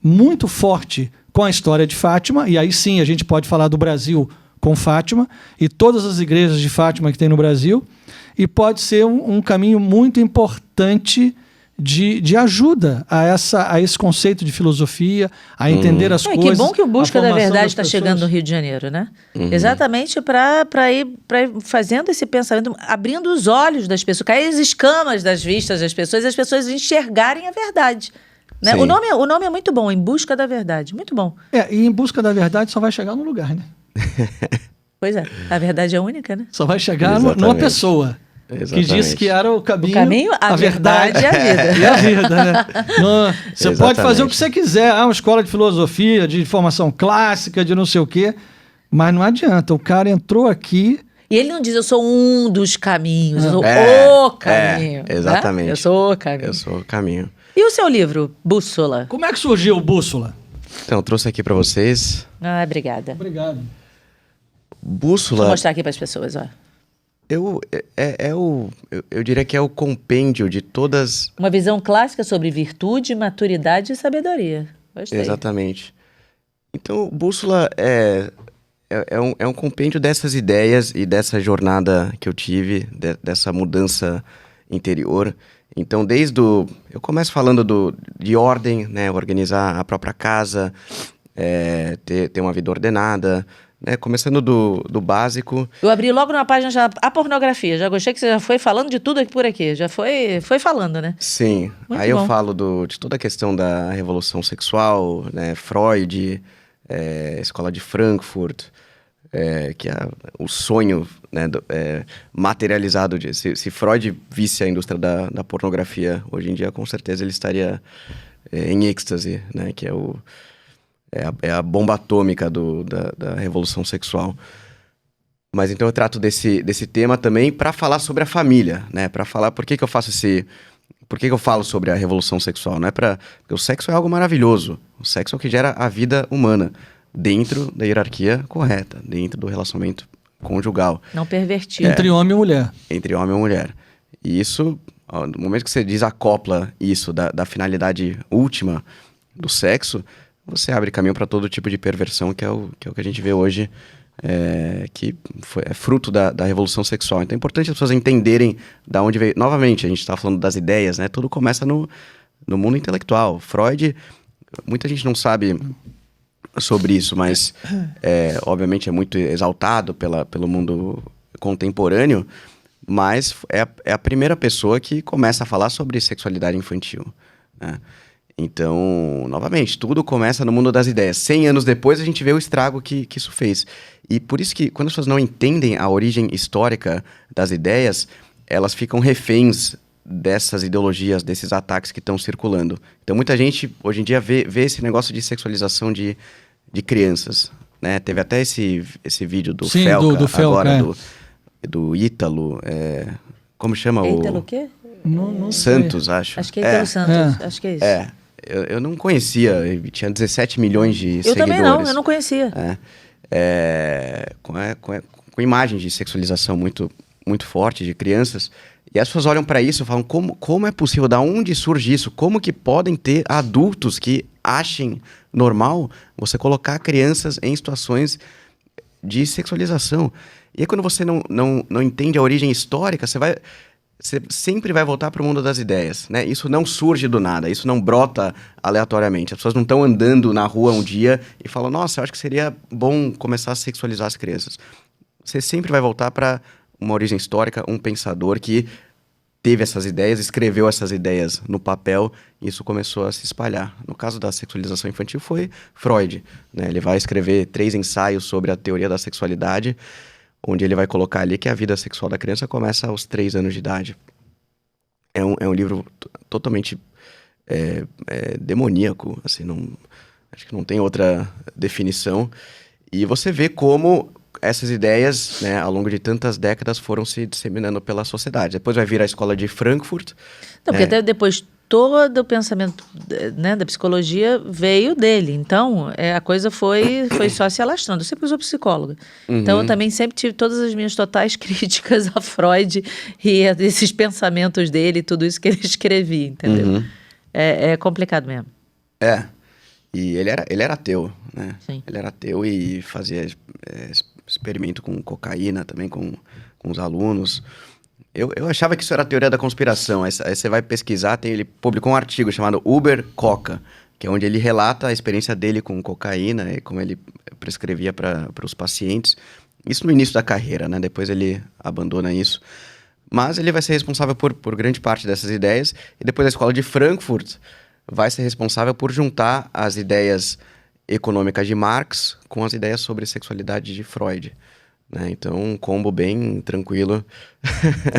muito forte com a história de Fátima, e aí sim a gente pode falar do Brasil com Fátima, e todas as igrejas de Fátima que tem no Brasil, e pode ser um caminho muito importante de ajuda a esse conceito de filosofia, a entender as coisas. Que bom que o Busca a da formação Verdade das está pessoas. chegando no Rio de Janeiro, né? Exatamente para ir fazendo esse pensamento, abrindo os olhos das pessoas, cair as escamas das vistas das pessoas e as pessoas enxergarem a verdade. Né? Sim. O nome é muito bom, Em Busca da Verdade. Muito bom. E em busca da verdade só vai chegar num lugar, né? Pois é, a verdade é única, né? Só vai chegar Exatamente. numa pessoa que Exatamente. disse que era o caminho, O caminho, a verdade e a vida. E a vida, né? Você pode fazer o que Exatamente. você quiser. Uma escola de filosofia, de formação clássica, de não sei o quê. Mas não adianta. O cara entrou aqui... E ele não diz, eu sou um dos caminhos, eu sou É, o caminho. é, exatamente. Né? Eu sou o caminho. Eu sou o caminho. E o seu livro, Bússola? Como é que surgiu o Bússola? Então, eu trouxe aqui para vocês. Ah, obrigada. Obrigado. Vou Bússola, mostrar aqui para as pessoas, ó. eu diria que é o compêndio de todas... Uma visão clássica sobre virtude, maturidade e sabedoria. Gostei. Exatamente. Então, Bússola é um compêndio dessas ideias e dessa jornada que eu tive, dessa mudança interior. Então, eu começo falando de ordem, né? Organizar a própria casa, ter uma vida ordenada, né? Começando do básico. Eu abri logo numa página já a pornografia. Já gostei que você já foi falando de tudo aqui por aqui. Já foi falando, né? Sim. Muito Aí bom. eu falo de toda a questão da revolução sexual, né? Freud, escola de Frankfurt, que é o sonho, né, materializado. Se Freud visse a indústria da pornografia hoje em dia, com certeza ele estaria em êxtase, né? Que é a bomba atômica da revolução sexual. Mas então eu trato desse tema também para falar sobre a família, né? Para falar por que eu faço por que eu falo sobre a revolução sexual, não é porque o sexo é algo maravilhoso. O sexo é o que gera a vida humana dentro da hierarquia correta, dentro do relacionamento conjugal Não pervertido. Entre homem e mulher. entre homem e mulher. E isso, no momento que você desacopla isso da finalidade última do sexo, você abre caminho para todo tipo de perversão, que é o que a gente vê hoje, que é fruto da revolução sexual. Então é importante as pessoas entenderem da onde veio. Novamente, a gente está falando das ideias, né? Tudo começa no mundo intelectual. Freud, muita gente não sabe sobre isso, mas obviamente é muito exaltado pelo mundo contemporâneo, mas é a primeira pessoa que começa a falar sobre sexualidade infantil, né? Então, novamente, tudo começa no mundo das ideias. 100 anos depois, a gente vê o estrago que isso fez. E por isso que, quando as pessoas não entendem a origem histórica das ideias, elas ficam reféns dessas ideologias, desses ataques que estão circulando. Então, muita gente, hoje em dia, vê esse negócio de sexualização de crianças, né? Teve até esse vídeo do Sim, Felca, do Felca, agora, do Ítalo, como chama Ítalo o quê? Não Santos, acho. Acho que é Ítalo Santos, acho que é isso. Eu não conhecia, ele tinha 17 milhões de Eu seguidores. também não, eu não conhecia. Com imagens de sexualização muito, muito forte de crianças. E as pessoas olham para isso e falam, como é possível? Da onde surge isso? Como que podem ter adultos que achem normal você colocar crianças em situações de sexualização? E aí, quando você não entende a origem histórica, você sempre vai voltar para o mundo das ideias, né? Isso não surge do nada, isso não brota aleatoriamente. As pessoas não estão andando na rua um dia e falam, nossa, eu acho que seria bom começar a sexualizar as crianças. Você sempre vai voltar para uma origem histórica, um pensador que teve essas ideias, escreveu essas ideias no papel e isso começou a se espalhar. No caso da sexualização infantil foi Freud, né? Ele vai escrever 3 ensaios sobre a teoria da sexualidade, onde ele vai colocar ali que a vida sexual da criança começa aos 3 anos de idade. É um livro totalmente demoníaco, assim, acho que não tem outra definição. E você vê como essas ideias, né, ao longo de tantas décadas, foram se disseminando pela sociedade. Depois vai vir a escola de Frankfurt. Não, porque até depois todo o pensamento, né, da psicologia veio dele. Então, a coisa foi só se alastrando. Eu sempre sou psicóloga. Então, eu também sempre tive todas as minhas totais críticas a Freud e a esses pensamentos dele, tudo isso que ele escrevia, entendeu? É complicado mesmo. E ele era ateu, né? Sim. Ele era ateu e fazia experimento com cocaína também, com os alunos. Eu achava que isso era teoria da conspiração. Aí você vai pesquisar, ele publicou um artigo chamado Uber Coca, que é onde ele relata a experiência dele com cocaína e como ele prescrevia para os pacientes. Isso no início da carreira, né? Depois ele abandona isso. Mas ele vai ser responsável por grande parte dessas ideias. E depois a escola de Frankfurt vai ser responsável por juntar as ideias econômicas de Marx com as ideias sobre sexualidade de Freud. Né? Então, um combo bem tranquilo.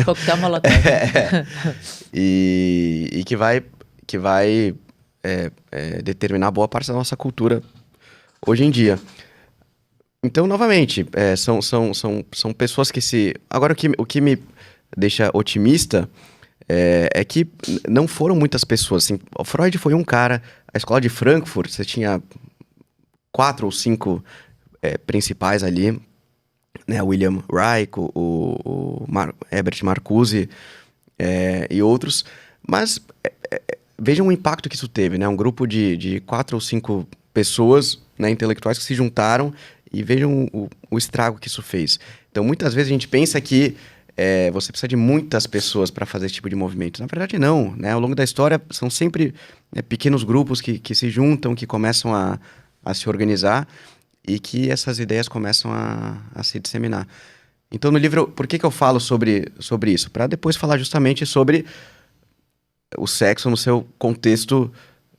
Coquetel Molotov. E que vai determinar boa parte da nossa cultura hoje em dia. Então, novamente, são pessoas que se... Agora, o que me deixa otimista é que não foram muitas pessoas. Assim, o Freud foi um cara... A escola de Frankfurt, você tinha 4 ou 5 principais ali, né? William Reich, o Herbert Marcuse e outros. Mas vejam o impacto que isso teve, né? Um grupo de 4 ou 5 pessoas, né, intelectuais que se juntaram e vejam o estrago que isso fez. Então, muitas vezes a gente pensa que você precisa de muitas pessoas para fazer esse tipo de movimento. Na verdade, não, né? Ao longo da história, são sempre pequenos grupos que se juntam, que começam a se organizar e que essas ideias começam a se disseminar. Então, no livro, por que eu falo sobre isso? Para depois falar justamente sobre o sexo no seu contexto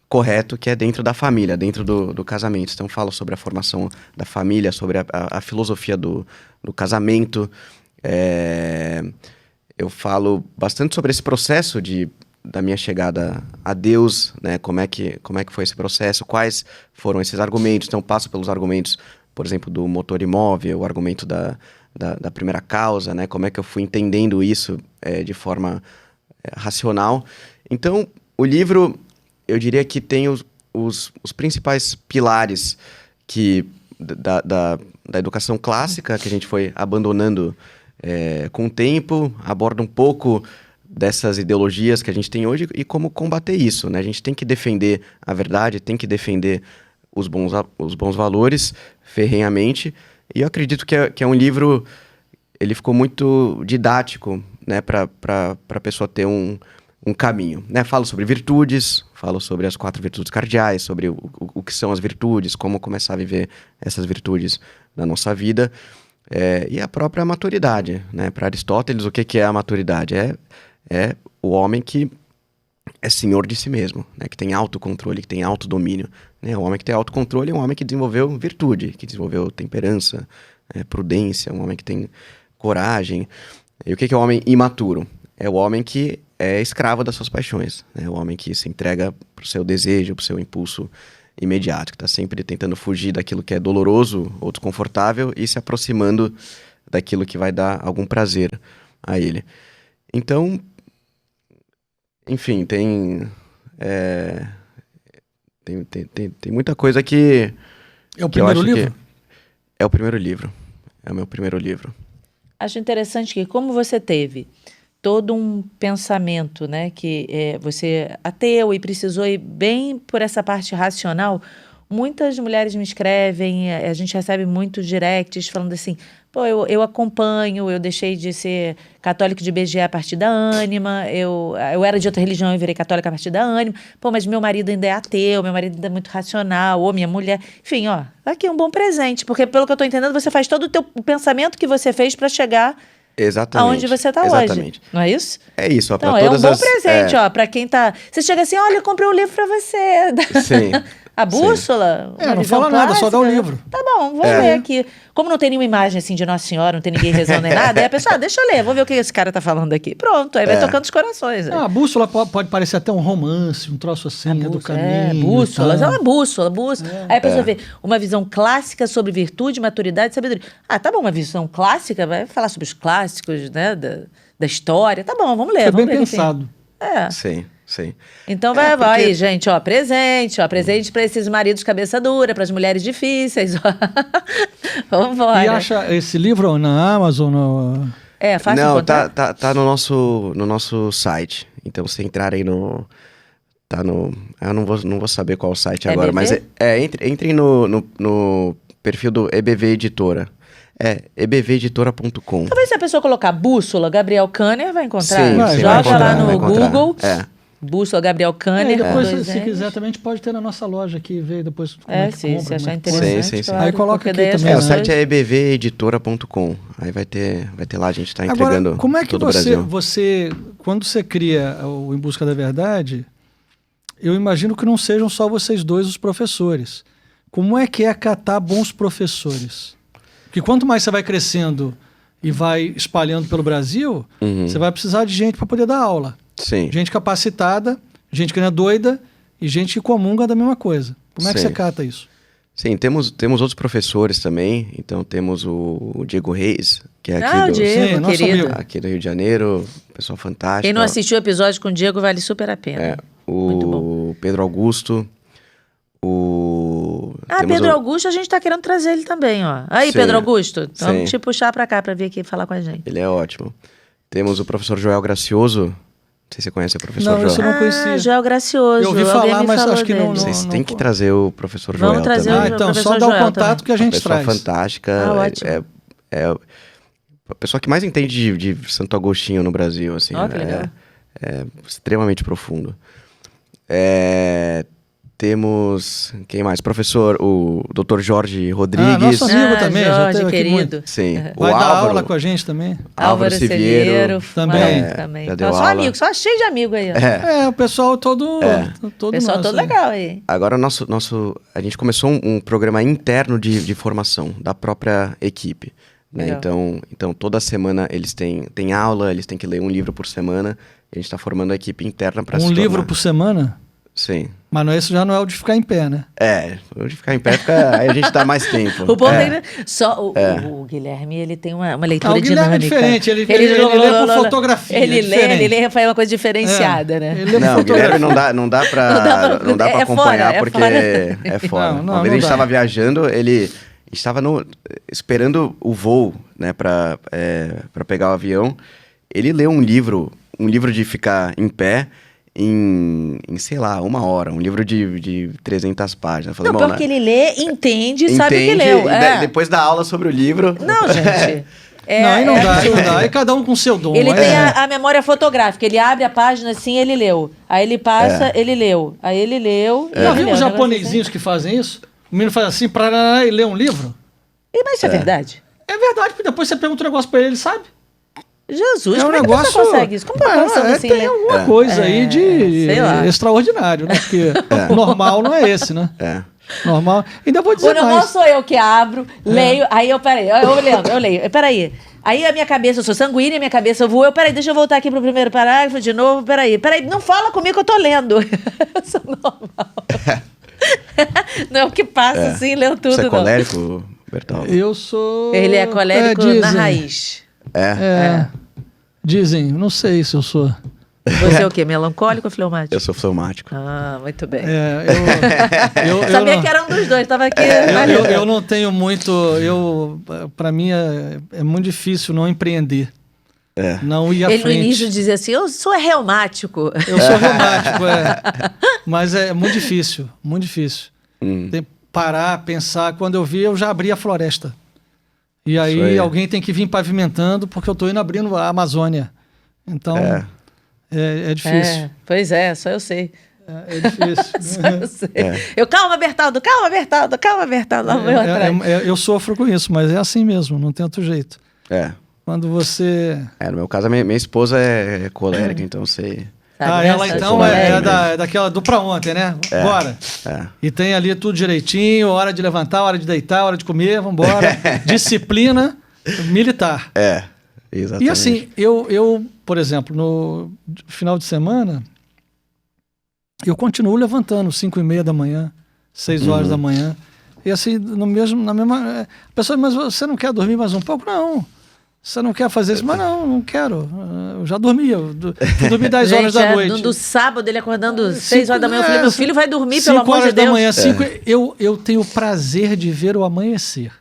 correto, que é dentro da família, dentro do casamento. Então, eu falo sobre a formação da família, sobre a filosofia do casamento. Eu falo bastante sobre esse processo da minha chegada a Deus, né? Como é que foi esse processo, quais foram esses argumentos. Então, passo pelos argumentos, por exemplo, do motor imóvel, o argumento da primeira causa, né? Como é que eu fui entendendo isso de forma racional. Então, o livro, eu diria que tem os principais pilares da educação clássica, que a gente foi abandonando com o tempo, aborda um pouco dessas ideologias que a gente tem hoje e como combater isso, né? A gente tem que defender a verdade, tem que defender os bons valores ferrenhamente, e eu acredito que é um livro, ele ficou muito didático, né, para a pessoa ter um caminho, né? Falo sobre virtudes, falo sobre as 4 virtudes cardeais, sobre o que são as virtudes, como começar a viver essas virtudes na nossa vida, e a própria maturidade, né? Para Aristóteles, o que é a maturidade? É o homem que é senhor de si mesmo, né? Que tem autocontrole, que tem autodomínio. Né? O homem que tem autocontrole é um homem que desenvolveu virtude, que desenvolveu temperança, prudência, um homem que tem coragem. E o que é o homem imaturo? É o homem que é escravo das suas paixões, né? O homem que se entrega pro seu desejo, pro seu impulso imediato, que está sempre tentando fugir daquilo que é doloroso ou desconfortável e se aproximando daquilo que vai dar algum prazer a ele. Então, enfim, tem muita coisa que... É o que eu primeiro acho livro? que é o primeiro livro. É o meu primeiro livro. Acho interessante que, como você teve todo um pensamento, né, que você ateu e precisou ir bem por essa parte racional, muitas mulheres me escrevem, a gente recebe muitos directs falando assim, pô, eu acompanho, eu deixei de ser católico de BG a partir da Ânima, eu era de outra religião e virei católica a partir da Ânima, pô, mas meu marido ainda é ateu, meu marido ainda é muito racional, ou minha mulher, enfim, ó, aqui é um bom presente, porque pelo que eu tô entendendo, você faz todo o pensamento que você fez para chegar Exatamente. aonde você tá Exatamente. hoje, não é isso? É isso, ó, Então, pra é um todas bom as... presente, ó, pra quem tá... Você chega assim, olha, eu comprei um livro pra você. Sim. A bússola. É, uma não visão fala nada, só dá o clássica. livro. Tá bom, vou ler aqui. Como não tem nenhuma imagem assim de Nossa Senhora, não tem ninguém rezando nem nada, aí a pessoa, deixa eu ler, vou ver o que esse cara tá falando aqui. Pronto, aí vai tocando os corações. A bússola pode parecer até um romance, um troço assim, do caminho. Bússolas, e é tal. uma bússola. Aí a pessoa vê uma visão clássica sobre virtude, maturidade e sabedoria. Ah, tá bom, uma visão clássica, vai falar sobre os clássicos, né, da história. Tá bom, vamos ler. Foi vamos bem ver o que tem. pensado. Sim, sim. Então É, vai, porque- gente, ó, presente para esses maridos cabeça dura, para as mulheres difíceis, ó. Vamos embora. E acha esse livro na Amazon? É fácil Não, encontrar? tá no nosso site. Então, se entrar aí no... Tá no... Eu não vou saber qual o site agora, mas entrem no perfil do EBV Editora. É ebveditora.com. Talvez se a pessoa colocar bússola Gabriel Kanner, vai encontrar. Sim, vai Joga encontrar, lá vai no encontrar. Google, É. bússola Gabriel Kanner. Depois, com dois se N's. quiser, também a gente pode ter na nossa loja aqui, ver depois como É, é que sim, compra. se achar como é que interessante, Sim, sim, sim. claro, Aí coloca porque aqui daí as também, O né? pessoas- site é ebveditora.com. Aí vai ter lá, a gente tá entregando Agora, como é que todo o Brasil. você, quando você cria o Em Busca da Verdade, eu imagino que não sejam só vocês dois os professores. Como é que é catar bons professores? Porque quanto mais você vai crescendo e vai espalhando pelo Brasil, você vai precisar de gente para poder dar aula. Sim. Gente capacitada, gente que não é doida e gente que comunga da mesma coisa. Como é que Sim. você cata isso? Sim, temos outros professores também. Então temos o Diego Reis, que é Ah, o aqui Diego, Sim, nosso querido. amigo. aqui do Rio de Janeiro, pessoa fantástica. Quem não assistiu o episódio com o Diego vale super a pena. Muito bom. O Pedro Augusto, temos Pedro Augusto, a gente tá querendo trazer ele também, ó. Aí, Sim, Pedro Augusto, vamos sim. te puxar pra cá pra vir aqui falar com a gente. Ele é ótimo. Temos o professor Joel Gracioso. Não sei se você conhece o professor Não, Joel. esse eu não conhecia. Joel Gracioso. Eu ouvi alguém falar, me mas falou acho que não- dele. Vocês não- têm que trazer o professor Joel Vamos trazer também. o Então, só professor dá o Joel contato também. que a gente Pessoa traz. fantástica. Ah, ótimo. É a pessoa que mais entende de Santo Agostinho no Brasil, assim. Ó, que legal. É extremamente profundo. Temos, quem mais? Professor, o Dr. Jorge Rodrigues. nosso amigo também, já Jorge, teve aqui querido. Sim. O Vai dar Álvaro, aula com a gente também? Álvaro Siviero. Também. também. já deu Só aula. amigo, só cheio de amigo aí. Ó. O pessoal todo Pessoal nosso, todo né? legal aí. Agora a gente começou um programa interno de formação da própria equipe. Né? Legal. Então, toda semana eles têm aula, eles têm que ler um livro por semana. A gente está formando a equipe interna para Um livro por semana? Sim. Mas esse já não é o de ficar em pé, né? O de ficar em pé, aí a gente dá mais tempo. O bom dele, só o Guilherme, ele tem uma leitura o Guilherme é dinâmica. diferente, ele lê por fotografia, Ele é lê, diferente. ele faz uma coisa diferenciada, né? Ele lê por Não, fotografia. Guilherme não dá pra é acompanhar, fora, é porque fora. é fora. Não, Uma vez não a gente dá. estava viajando, ele estava esperando o voo, né, pra pegar o avião. Ele leu um livro de ficar em pé em, sei lá, 1 hora. Um livro de 300 páginas. Eu falei, Não, bom, pior né? que ele lê, entende e sabe o que Entende, leu. e depois da aula sobre o livro... Não, gente. Aí não dá, absurdo. não dá. Aí cada um com seu dom. Ele mas- tem a memória fotográfica. Ele abre a página assim, ele leu. Aí ele passa, ele leu. Aí ele leu. Já ele viu leu. os Um negócio japonesinhos que fazem isso? O menino faz assim, parará, e lê um livro? assim. Mas isso é verdade? É verdade, porque depois você pergunta um negócio pra ele, ele sabe? Jesus, É um como é que negócio... você consegue isso? Como tá pensando assim? tem né? alguma coisa aí de sei lá. extraordinário, né? Porque o normal não é esse, né? Normal. Ainda vou O dizer normal mais. sou eu que abro, leio, aí peraí, eu leio, peraí. Aí a minha cabeça, eu sou sanguínea, minha cabeça voa, peraí, deixa eu voltar aqui pro primeiro parágrafo de novo, peraí, não fala comigo que eu tô lendo. Eu sou normal. Não é o que passa assim, leu tudo, Você é não. colérico, Bertoldo? Eu sou... Ele é colérico dizem. na raiz. É. Dizem, não sei se eu sou. Você é o quê? Melancólico ou fleumático? Eu sou fleumático. Ah, muito bem. Eu Sabia não- que era um dos dois, tava aqui. eu não tenho muito. Para mim é muito difícil não empreender. Não ir à Ele no frente. início dizia assim, eu sou reumático. Eu sou reumático, mas é muito difícil, muito difícil. Tem que parar, pensar. Quando eu vi, eu já abri a floresta. E Isso aí aí. alguém tem que vir pavimentando, porque eu estou indo abrindo a Amazônia. Então é difícil. Pois é, só eu sei. É difícil. Só eu sei. Calma, Bertaldo, lá vou eu atrás. Eu sofro com isso, mas é assim mesmo, não tem outro jeito. Quando você... No meu caso, a minha esposa é colérica, então sei. Sabe, ela essa então colérica. daquela do pra ontem, né? Bora. E tem ali tudo direitinho, hora de levantar, hora de deitar, hora de comer, vambora. Disciplina militar. Exatamente. E assim, eu, por exemplo, no final de semana, eu continuo levantando 5h30 da manhã, 6 horas da manhã. E assim, na mesma... A pessoa, mas você não quer dormir mais um pouco? Não. Você não quer fazer isso? Mas não quero. Eu já dormi. Eu dormi 10 horas da noite. Do sábado, ele acordando 6 horas da manhã. Eu falei, meu filho vai dormir, pelo 5 amor de horas da Deus. manhã, eu tenho o prazer de ver o amanhecer.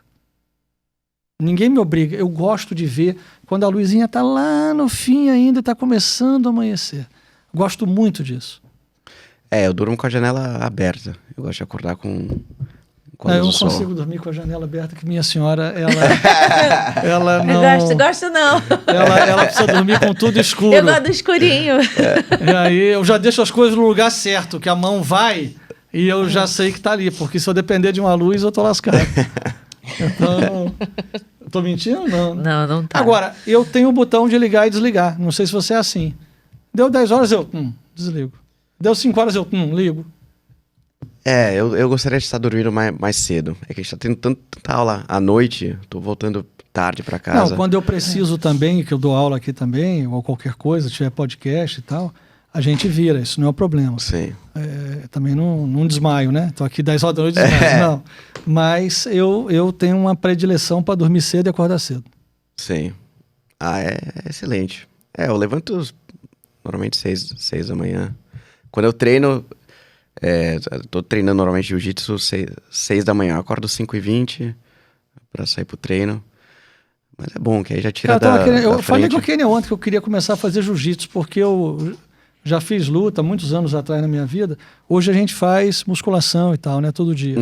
Ninguém me obriga. Eu gosto de ver quando a luzinha está lá no fim ainda, está começando a amanhecer. Gosto muito disso. Eu durmo com a janela aberta. Eu gosto de acordar com Eu não o sol. consigo dormir com a janela aberta, que minha senhora, ela não... Gosto não. Ela precisa dormir com tudo escuro. Eu gosto do escurinho. E aí eu já deixo as coisas no lugar certo, que a mão vai e eu já sei que tá ali, porque se eu depender de uma luz, eu tô lascado. Então, eu tô mentindo? Não. Não tá. Agora, eu tenho o botão de ligar e desligar. Não sei se você é assim. Deu 10 horas, eu desligo. Deu 5 horas, eu ligo. Eu gostaria de estar dormindo mais cedo. É que a gente tá tendo tanta aula à noite, tô voltando tarde para casa. Não, quando eu preciso também, que eu dou aula aqui também, ou qualquer coisa, tiver podcast e tal, a gente vira, isso não é o problema. Sim. Também não desmaio, né? Tô aqui 10 horas da noite e desmaio, não. Mas eu tenho uma predileção para dormir cedo e acordar cedo. Sim. É excelente. Eu levanto normalmente 6 da manhã. Quando eu treino, tô treinando normalmente jiu-jitsu 6 da manhã. Eu acordo 5h20 para sair pro treino. Mas é bom, que aí já tira eu falei com o Kenny ontem que eu queria começar a fazer jiu-jitsu, porque eu já fiz luta muitos anos atrás na minha vida. Hoje a gente faz musculação e tal, né? Todo dia.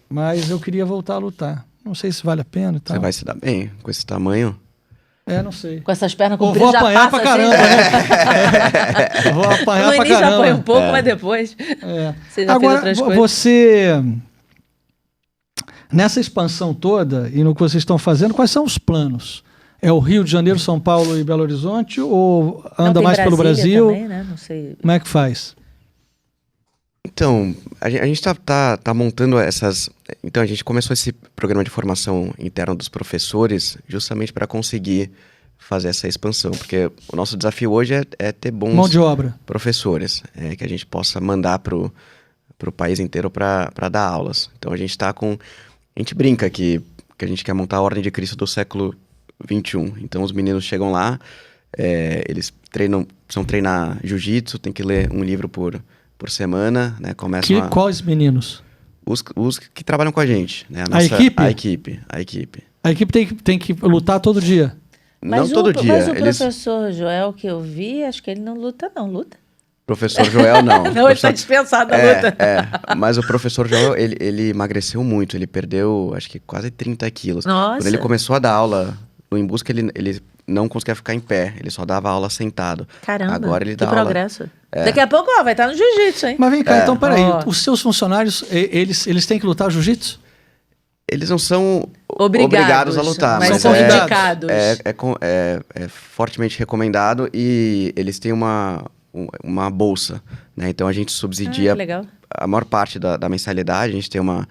Mas eu queria voltar a lutar. Não sei se vale a pena e tal. Você vai se dar bem com esse tamanho? Não sei. Com essas pernas Ou compridas vou já apanhar passa pra caramba, assim. né? Vou apanhar No pra início caramba. apanha um pouco, mas depois você já fez outras coisas. Você... Nessa expansão toda e no que vocês estão fazendo, quais são os planos? É o Rio de Janeiro, São Paulo e Belo Horizonte ou anda mais pelo Brasil? Também, né? Não sei. Como é que faz? Então, a gente tá montando essas... Então, a gente começou esse programa de formação interna dos professores justamente para conseguir fazer essa expansão, porque o nosso desafio hoje é ter bons mão de obra, professores, que a gente possa mandar pro país inteiro para dar aulas. Então, a gente brinca que a gente quer montar a Ordem de Cristo do século XXI. Então, os meninos chegam lá, eles precisam treinar jiu-jitsu, tem que ler um livro por semana, né? Quais meninos? Os que trabalham com a gente, né? A equipe? A equipe. A equipe tem que lutar todo dia. Não todo dia. Mas o professor Joel que eu vi, acho que ele não luta, não. Luta? Professor Joel, não. Não, ele está dispensado da luta. Mas o professor Joel, ele emagreceu muito. Ele perdeu, acho que quase 30 quilos. Nossa. Quando ele começou a dar aula no Em Busca, ele não conseguia ficar em pé. Ele só dava aula sentado. Caramba, agora ele que dá aula... progresso. Daqui a pouco, vai estar no jiu-jitsu, hein? Mas vem cá, então peraí. Ó. Os seus funcionários, eles têm que lutar jiu-jitsu? Eles não são Obrigados a lutar, mas mas são convidados. indicados. é fortemente recomendado e eles têm uma uma bolsa, né? Então a gente subsidia que legal. a maior parte da mensalidade. A gente tem uma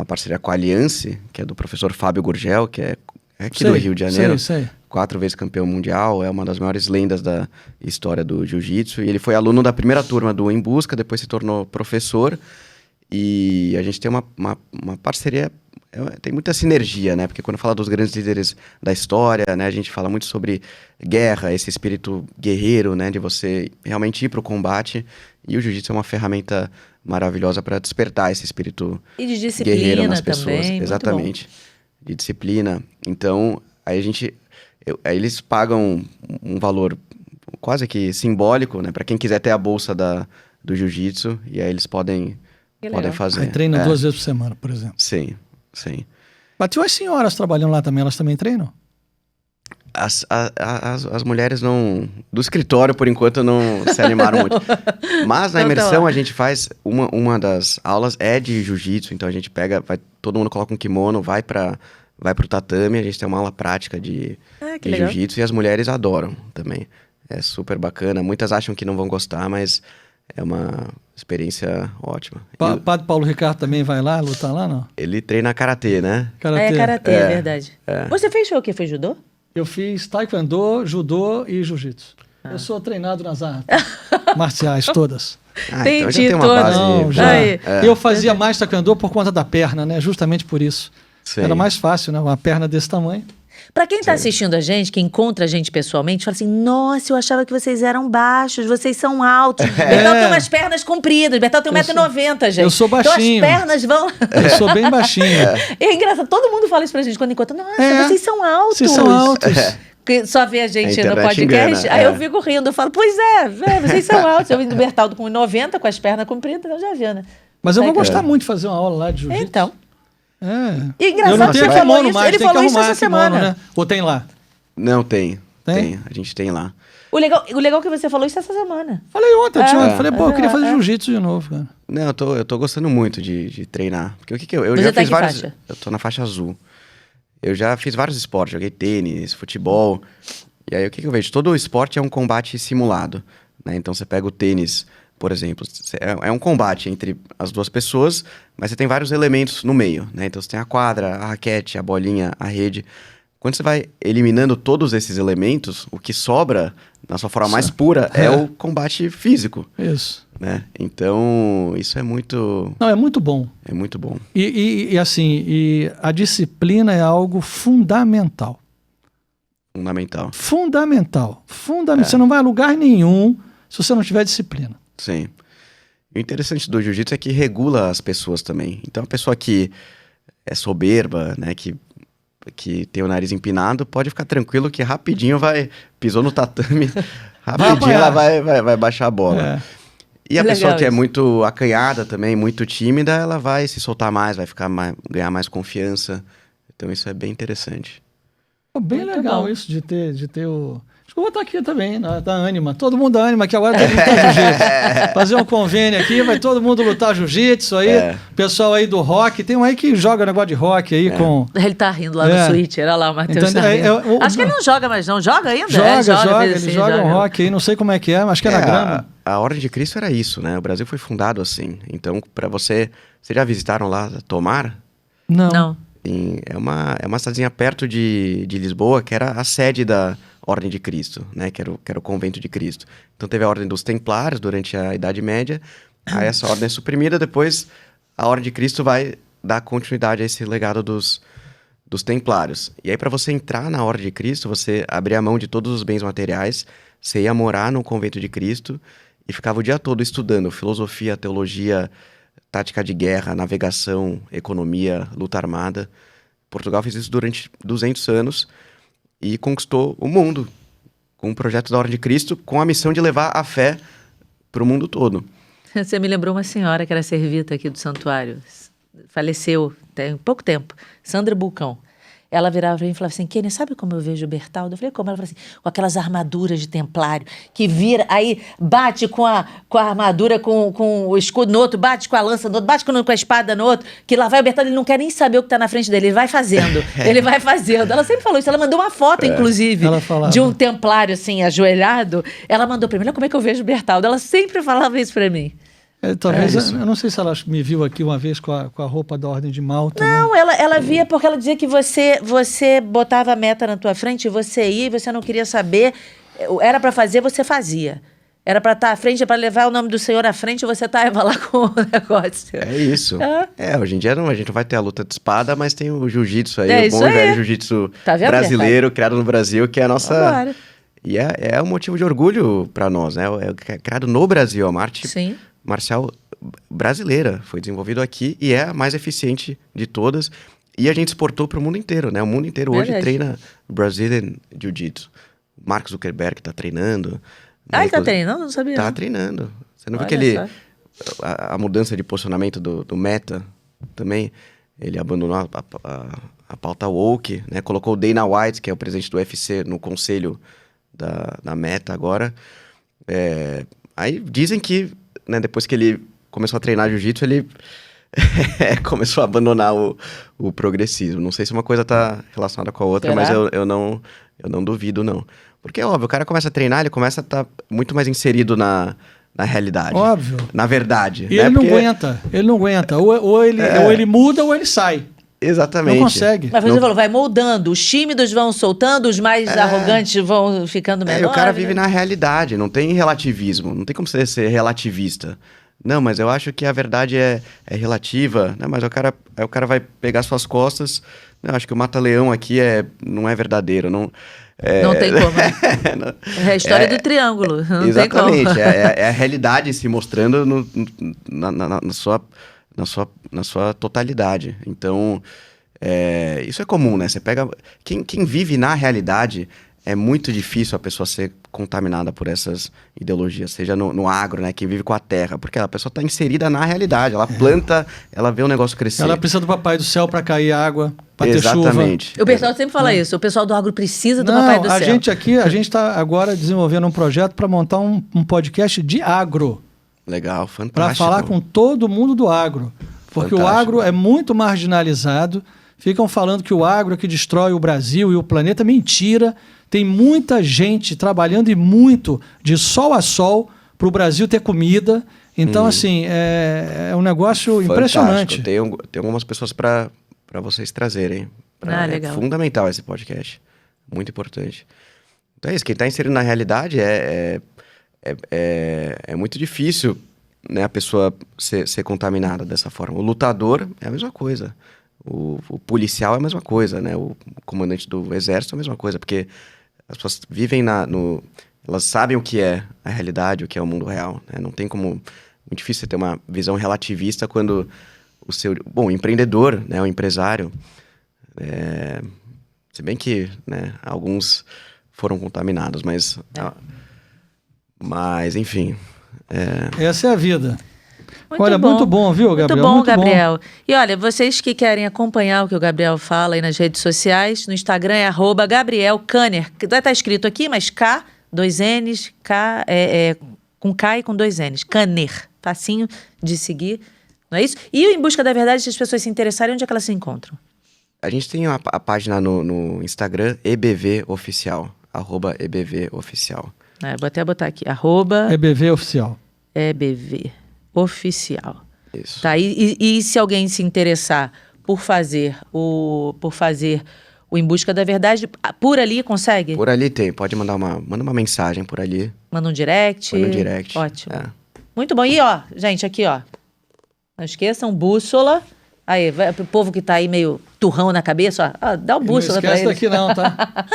parceria com a Aliança, que é do professor Fábio Gurgel, que é aqui do Rio de Janeiro. Sei. 4 vezes campeão mundial, é uma das maiores lendas da história do jiu-jitsu. E ele foi aluno da primeira turma do Em Busca, depois se tornou professor. E a gente tem uma parceria, tem muita sinergia, né? Porque quando fala dos grandes líderes da história, né? A gente fala muito sobre guerra, esse espírito guerreiro, né? De você realmente ir para o combate. E o jiu-jitsu é uma ferramenta maravilhosa para despertar esse espírito E de guerreiro nas disciplina pessoas. também. muito Exatamente. De disciplina. Então, aí aí eles pagam um valor quase que simbólico, né? Para quem quiser ter a bolsa do jiu-jitsu. E aí eles podem legal. fazer. Aí treina 2 vezes por semana, por exemplo. Sim. Mas tem umas senhoras trabalhando lá também, elas também treinam? As mulheres não... Do escritório, por enquanto, não se animaram muito. Mas na Então tá imersão lá. a gente faz... Uma das aulas é de jiu-jitsu, então a gente todo mundo coloca um kimono, vai pro tatame, a gente tem uma aula prática de Que legal. jiu-jitsu e as mulheres adoram também. É super bacana. Muitas acham que não vão gostar, mas é uma experiência ótima. E Padre Paulo Ricardo também vai lá, lutar lá, não? ele treina karatê, né? Karatê, é verdade. Você fez o quê? Foi judô? Eu fiz taekwondo, judô e jiu-jitsu. Eu sou treinado nas artes marciais todas. Então já Entendi tem uma todas. base... Não, já. Aí. Eu fazia mais taekwondo por conta da perna, né? Justamente por isso. Sim. Era mais fácil, né? Uma perna desse tamanho. Pra quem tá assistindo a gente, que encontra a gente pessoalmente, fala assim, nossa, eu achava que vocês eram baixos, vocês são altos. Bertal tem umas pernas compridas, Bertal tem 1,90 m, gente. eu sou baixinho. Então as pernas vão... Eu sou bem baixinho. É engraçado, todo mundo fala isso pra gente quando encontra. Nossa, vocês são altos. Vocês são altos. Porque só vê a gente A no internet podcast, engana, aí eu fico rindo, eu falo, pois vocês são altos. Eu vim do Bertaldo com 1,90 com as pernas compridas, então já viu, né? Mas eu vou gostar muito de fazer uma aula lá de jiu-jitsu. Então. É. E engraçado Eu não que tenho você falou kimono isso, mais, ele tem que falou isso arrumar essa kimono, semana. né? Ou tem lá? Não, tem. Tem? A gente tem lá. O legal é que você falou isso essa semana. Falei ontem, falei, pô, eu queria fazer jiu-jitsu de novo, cara. Não, eu tô gostando muito de treinar. Porque o que eu Você já tá fiz em que vários... faixa? Eu tô na faixa azul. Eu já fiz vários esportes, joguei tênis, futebol. E aí o que eu vejo? Todo esporte é um combate simulado, né? Então você pega o tênis, por exemplo, é um combate entre as duas pessoas, mas você tem vários elementos no meio, né? Então você tem a quadra, a raquete, a bolinha, a rede. Quando você vai eliminando todos esses elementos, o que sobra, na sua forma mais pura, é o combate físico, Isso. né? Então, isso é muito... Não, é muito bom. É muito bom. E assim, a disciplina é algo fundamental. Fundamental. Fundamental. Você não vai a lugar nenhum se você não tiver disciplina. Sim. E o interessante do jiu-jitsu é que regula as pessoas também. Então, a pessoa que é soberba, né, que tem o nariz empinado, pode ficar tranquilo que rapidinho pisou no tatame, rapidinho ela vai baixar a bola. E a Legal pessoa que é isso. muito acanhada também, muito tímida, ela vai se soltar mais, vai ganhar mais confiança. Então, isso é bem interessante. Pô, bem Muito legal bom. isso de ter o... Acho que eu vou estar aqui também, da Anima. Todo mundo da Anima, que agora todo mundo tá jiu-jitsu. Fazer um convênio aqui, vai todo mundo lutar jiu-jitsu aí. Pessoal aí do rock. Tem um aí que joga negócio de rock aí com... Ele tá rindo lá no Switcher, olha lá o Matheus Então, tá rindo. Acho que ele não joga mais não, joga ainda? Joga, fez eles assim, jogam rock aí, não sei como é que é, mas acho que é na grama. A Ordem de Cristo era isso, né? O Brasil foi fundado assim. Então, para vocês já visitaram lá Tomar? Não. É uma cidadezinha perto de Lisboa, que era a sede da Ordem de Cristo, né? Que era o Convento de Cristo. Então teve a Ordem dos Templários durante a Idade Média, aí essa ordem é suprimida, depois a Ordem de Cristo vai dar continuidade a esse legado dos Templários. E aí para você entrar na Ordem de Cristo, você abria a mão de todos os bens materiais, você ia morar no Convento de Cristo e ficava o dia todo estudando filosofia, teologia, tática de guerra, navegação, economia, luta armada. Portugal fez isso durante 200 anos e conquistou o mundo com o projeto da Ordem de Cristo, com a missão de levar a fé para o mundo todo. Você me lembrou uma senhora que era servita aqui do santuário. Faleceu tem pouco tempo. Sandra Bulcão. ela virava pra mim e falava assim, Kênia, sabe como eu vejo o Bertaldo? Eu falei, como? Ela falou assim, com aquelas armaduras de templário, que vira, aí bate com a armadura, com o escudo no outro, bate com a lança no outro, bate com a espada no outro, que lá vai o Bertaldo, ele não quer nem saber o que tá na frente dele, ele vai fazendo, ele vai fazendo. Ela sempre falou isso, ela mandou uma foto, inclusive, de um templário, assim, ajoelhado, ela mandou pra mim, olha como é que eu vejo o Bertaldo, ela sempre falava isso pra mim. Talvez, eu não sei se ela me viu aqui uma vez com a roupa da Ordem de Malta. Não, né? ela via porque ela dizia que você botava a meta na tua frente, você ia e você não queria saber, era pra fazer, você fazia. Era pra estar à frente, para levar o nome do Senhor à frente, você estava lá com o negócio. É isso. Hoje em dia a gente não vai ter a luta de espada, mas tem o jiu-jitsu aí, É o isso bom e aí. velho jiu-jitsu Tá vendo, brasileiro, criado no Brasil, que é a nossa... Agora. E é um motivo de orgulho pra nós, né? É criado no Brasil, uma arte Sim. marcial brasileira. Foi desenvolvido aqui e é a mais eficiente de todas. E a gente exportou para o mundo inteiro, né? O mundo inteiro hoje Verdade. treina Brazilian Jiu-Jitsu. Mark Zuckerberg tá treinando. Ah, ele tá treinando? Não sabia. Tá não. treinando. Você não viu Olha que só. a mudança de posicionamento do Meta também? Ele abandonou a pauta woke, né? Colocou o Dana White, que é o presidente do UFC, no conselho da Meta agora. Aí dizem que, né, depois que ele começou a treinar jiu-jitsu, ele começou a abandonar o progressismo. Não sei se uma coisa tá relacionada com a outra, Será? mas eu não duvido, não. Porque é óbvio, o cara começa a treinar, ele começa a estar muito mais inserido na realidade. Óbvio. Na verdade. E né? ele não Porque- aguenta, ele não aguenta. Ou ele muda ou ele sai. Exatamente. Não consegue. Mas você Não- falou, vai moldando, os tímidos vão soltando, os mais arrogantes vão ficando E menores. o cara né? vive na realidade, não tem relativismo, não tem como você ser relativista. Não, mas eu acho que a verdade é relativa, né? Mas o cara vai pegar suas costas. Eu acho que o mata-leão aqui não é verdadeiro, não... Não tem como. Né? É a história do triângulo. Não Exatamente, tem como. é a realidade se mostrando na sua totalidade. Então, isso é comum, né? Você pega... Quem vive na realidade, é muito difícil a pessoa ser contaminada por essas ideologias, seja no agro, né? Quem vive com a terra, porque a pessoa está inserida na realidade, ela planta, ela vê o negócio crescer. Ela precisa do papai do céu para cair água, para ter chuva. Exatamente. O pessoal sempre fala isso. O pessoal do agro precisa do Não, Papai do a Céu. gente aqui, a gente está agora desenvolvendo um projeto para montar um podcast de agro, Legal, fantástico. para falar com todo mundo do agro. Porque o Fantástico. agro é muito marginalizado. Ficam falando que o agro é que destrói o Brasil e o planeta. Mentira. Tem muita gente trabalhando e muito de sol a sol para o Brasil ter comida. Então, assim, é um negócio Fantástico. impressionante. Tem algumas pessoas para vocês trazerem. Ah, legal. É fundamental esse podcast. Muito importante. Então é isso, quem está inserido na realidade é muito difícil, né, a pessoa ser contaminada dessa forma. O lutador é a mesma coisa. O policial é a mesma coisa, né? O comandante do exército é a mesma coisa, porque as pessoas vivem elas sabem o que é a realidade, o que é o mundo real, né? Não tem como... Muito difícil você ter uma visão relativista quando o empreendedor, né, o empresário, se bem que, né, alguns foram contaminados, mas enfim... Essa é a vida. Muito Olha, bom. muito bom, viu, Gabriel? Muito bom, Muito bom. Gabriel. E olha, vocês que querem acompanhar o que o Gabriel fala aí nas redes sociais, no Instagram é @Gabriel Kanner. Vai estar escrito aqui, mas K, 2 N's, K, com K e com 2 N's. Kanner. Facinho de seguir, não é isso? E o Em Busca da Verdade, se as pessoas se interessarem, onde é que elas se encontram? A gente tem a página no Instagram, EBV Oficial, @EBV Oficial. Vou até botar aqui, EBV oficial. @EBV Oficial. Isso. Tá, e se alguém se interessar por fazer o Em Busca da Verdade, por ali consegue? Por ali manda uma mensagem por ali. Manda um direct? Põe no direct. Ótimo. É. Muito bom. E ó, gente, aqui ó, não esqueçam, bússola. Aí, pro povo que tá aí meio turrão na cabeça, ó, dá o bússola pra Não esquece eles. daqui não, tá?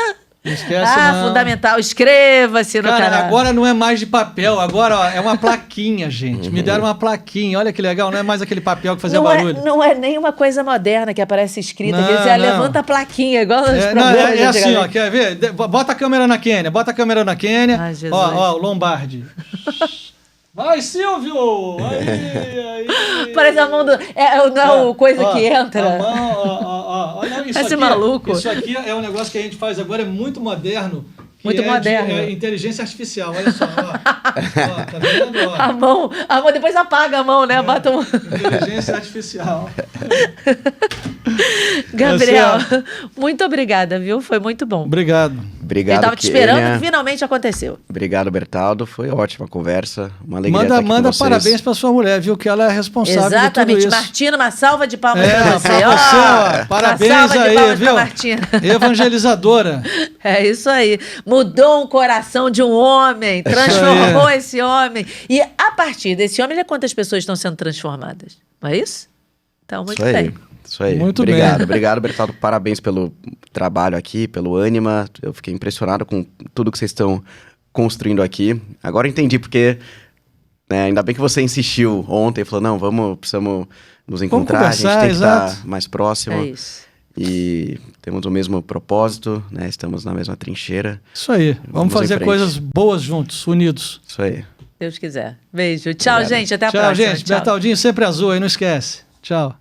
Não esquece não. Fundamental. Inscreva-se no Cara, canal. agora não é mais de papel, agora ó, é uma plaquinha, gente. Me deram uma plaquinha, olha que legal, não é mais aquele papel que fazia barulho. Não é nem uma coisa moderna que aparece escrita. Não, Quer dizer, não. levanta a plaquinha, igual nos É, programas. é assim, ó, antigamente. quer ver? Bota a câmera na Kênia, Ai, Jesus. Ó, o Lombardi. Vai, Silvio! Aí. Parece a mão do... não é o coisa ó, que entra. A mão, Olha, Esse maluco. Isso aqui é um negócio que a gente faz agora, é muito moderno. Muito moderno. Inteligência artificial, olha só. Ó, tá vendo? Ó. A mão, depois apaga a mão, né? Bota um... Inteligência artificial. Gabriel, muito obrigada, viu? Foi muito bom. Obrigado. Obrigado, Eu tava te esperando Kênia. e finalmente aconteceu. Obrigado, Bertaldo. Foi ótima conversa. Uma alegria estar aqui com Manda vocês. parabéns pra sua mulher, viu? Que ela é responsável por tudo Exatamente. isso. Martina, uma salva de palmas É, pra você. pra você, ó. Parabéns uma salva de aí, palmas viu? pra Martina. Evangelizadora. É isso aí. Mudou um coração de um homem, transformou esse homem. E a partir desse homem, olha quantas pessoas estão sendo transformadas. Não é isso? Então, muito Isso aí. bem. Isso aí. Muito obrigado, bem. obrigado, Bertaldo. Parabéns pelo trabalho aqui, pelo Ânima. Eu fiquei impressionado com tudo que vocês estão construindo aqui. Agora eu entendi porque, né, ainda bem que você insistiu ontem, falou, não, precisamos nos encontrar, a gente conversar, tem que exato. estar mais próximo. É isso. E temos o mesmo propósito, né? Estamos na mesma trincheira. Isso aí. Vamos Vamos em fazer frente. coisas boas juntos, unidos. Isso aí. Deus quiser. Beijo. Tchau, Obrigado. gente. Até a Tchau, próxima. gente. Bertaldinho sempre azul aí, não esquece. Tchau.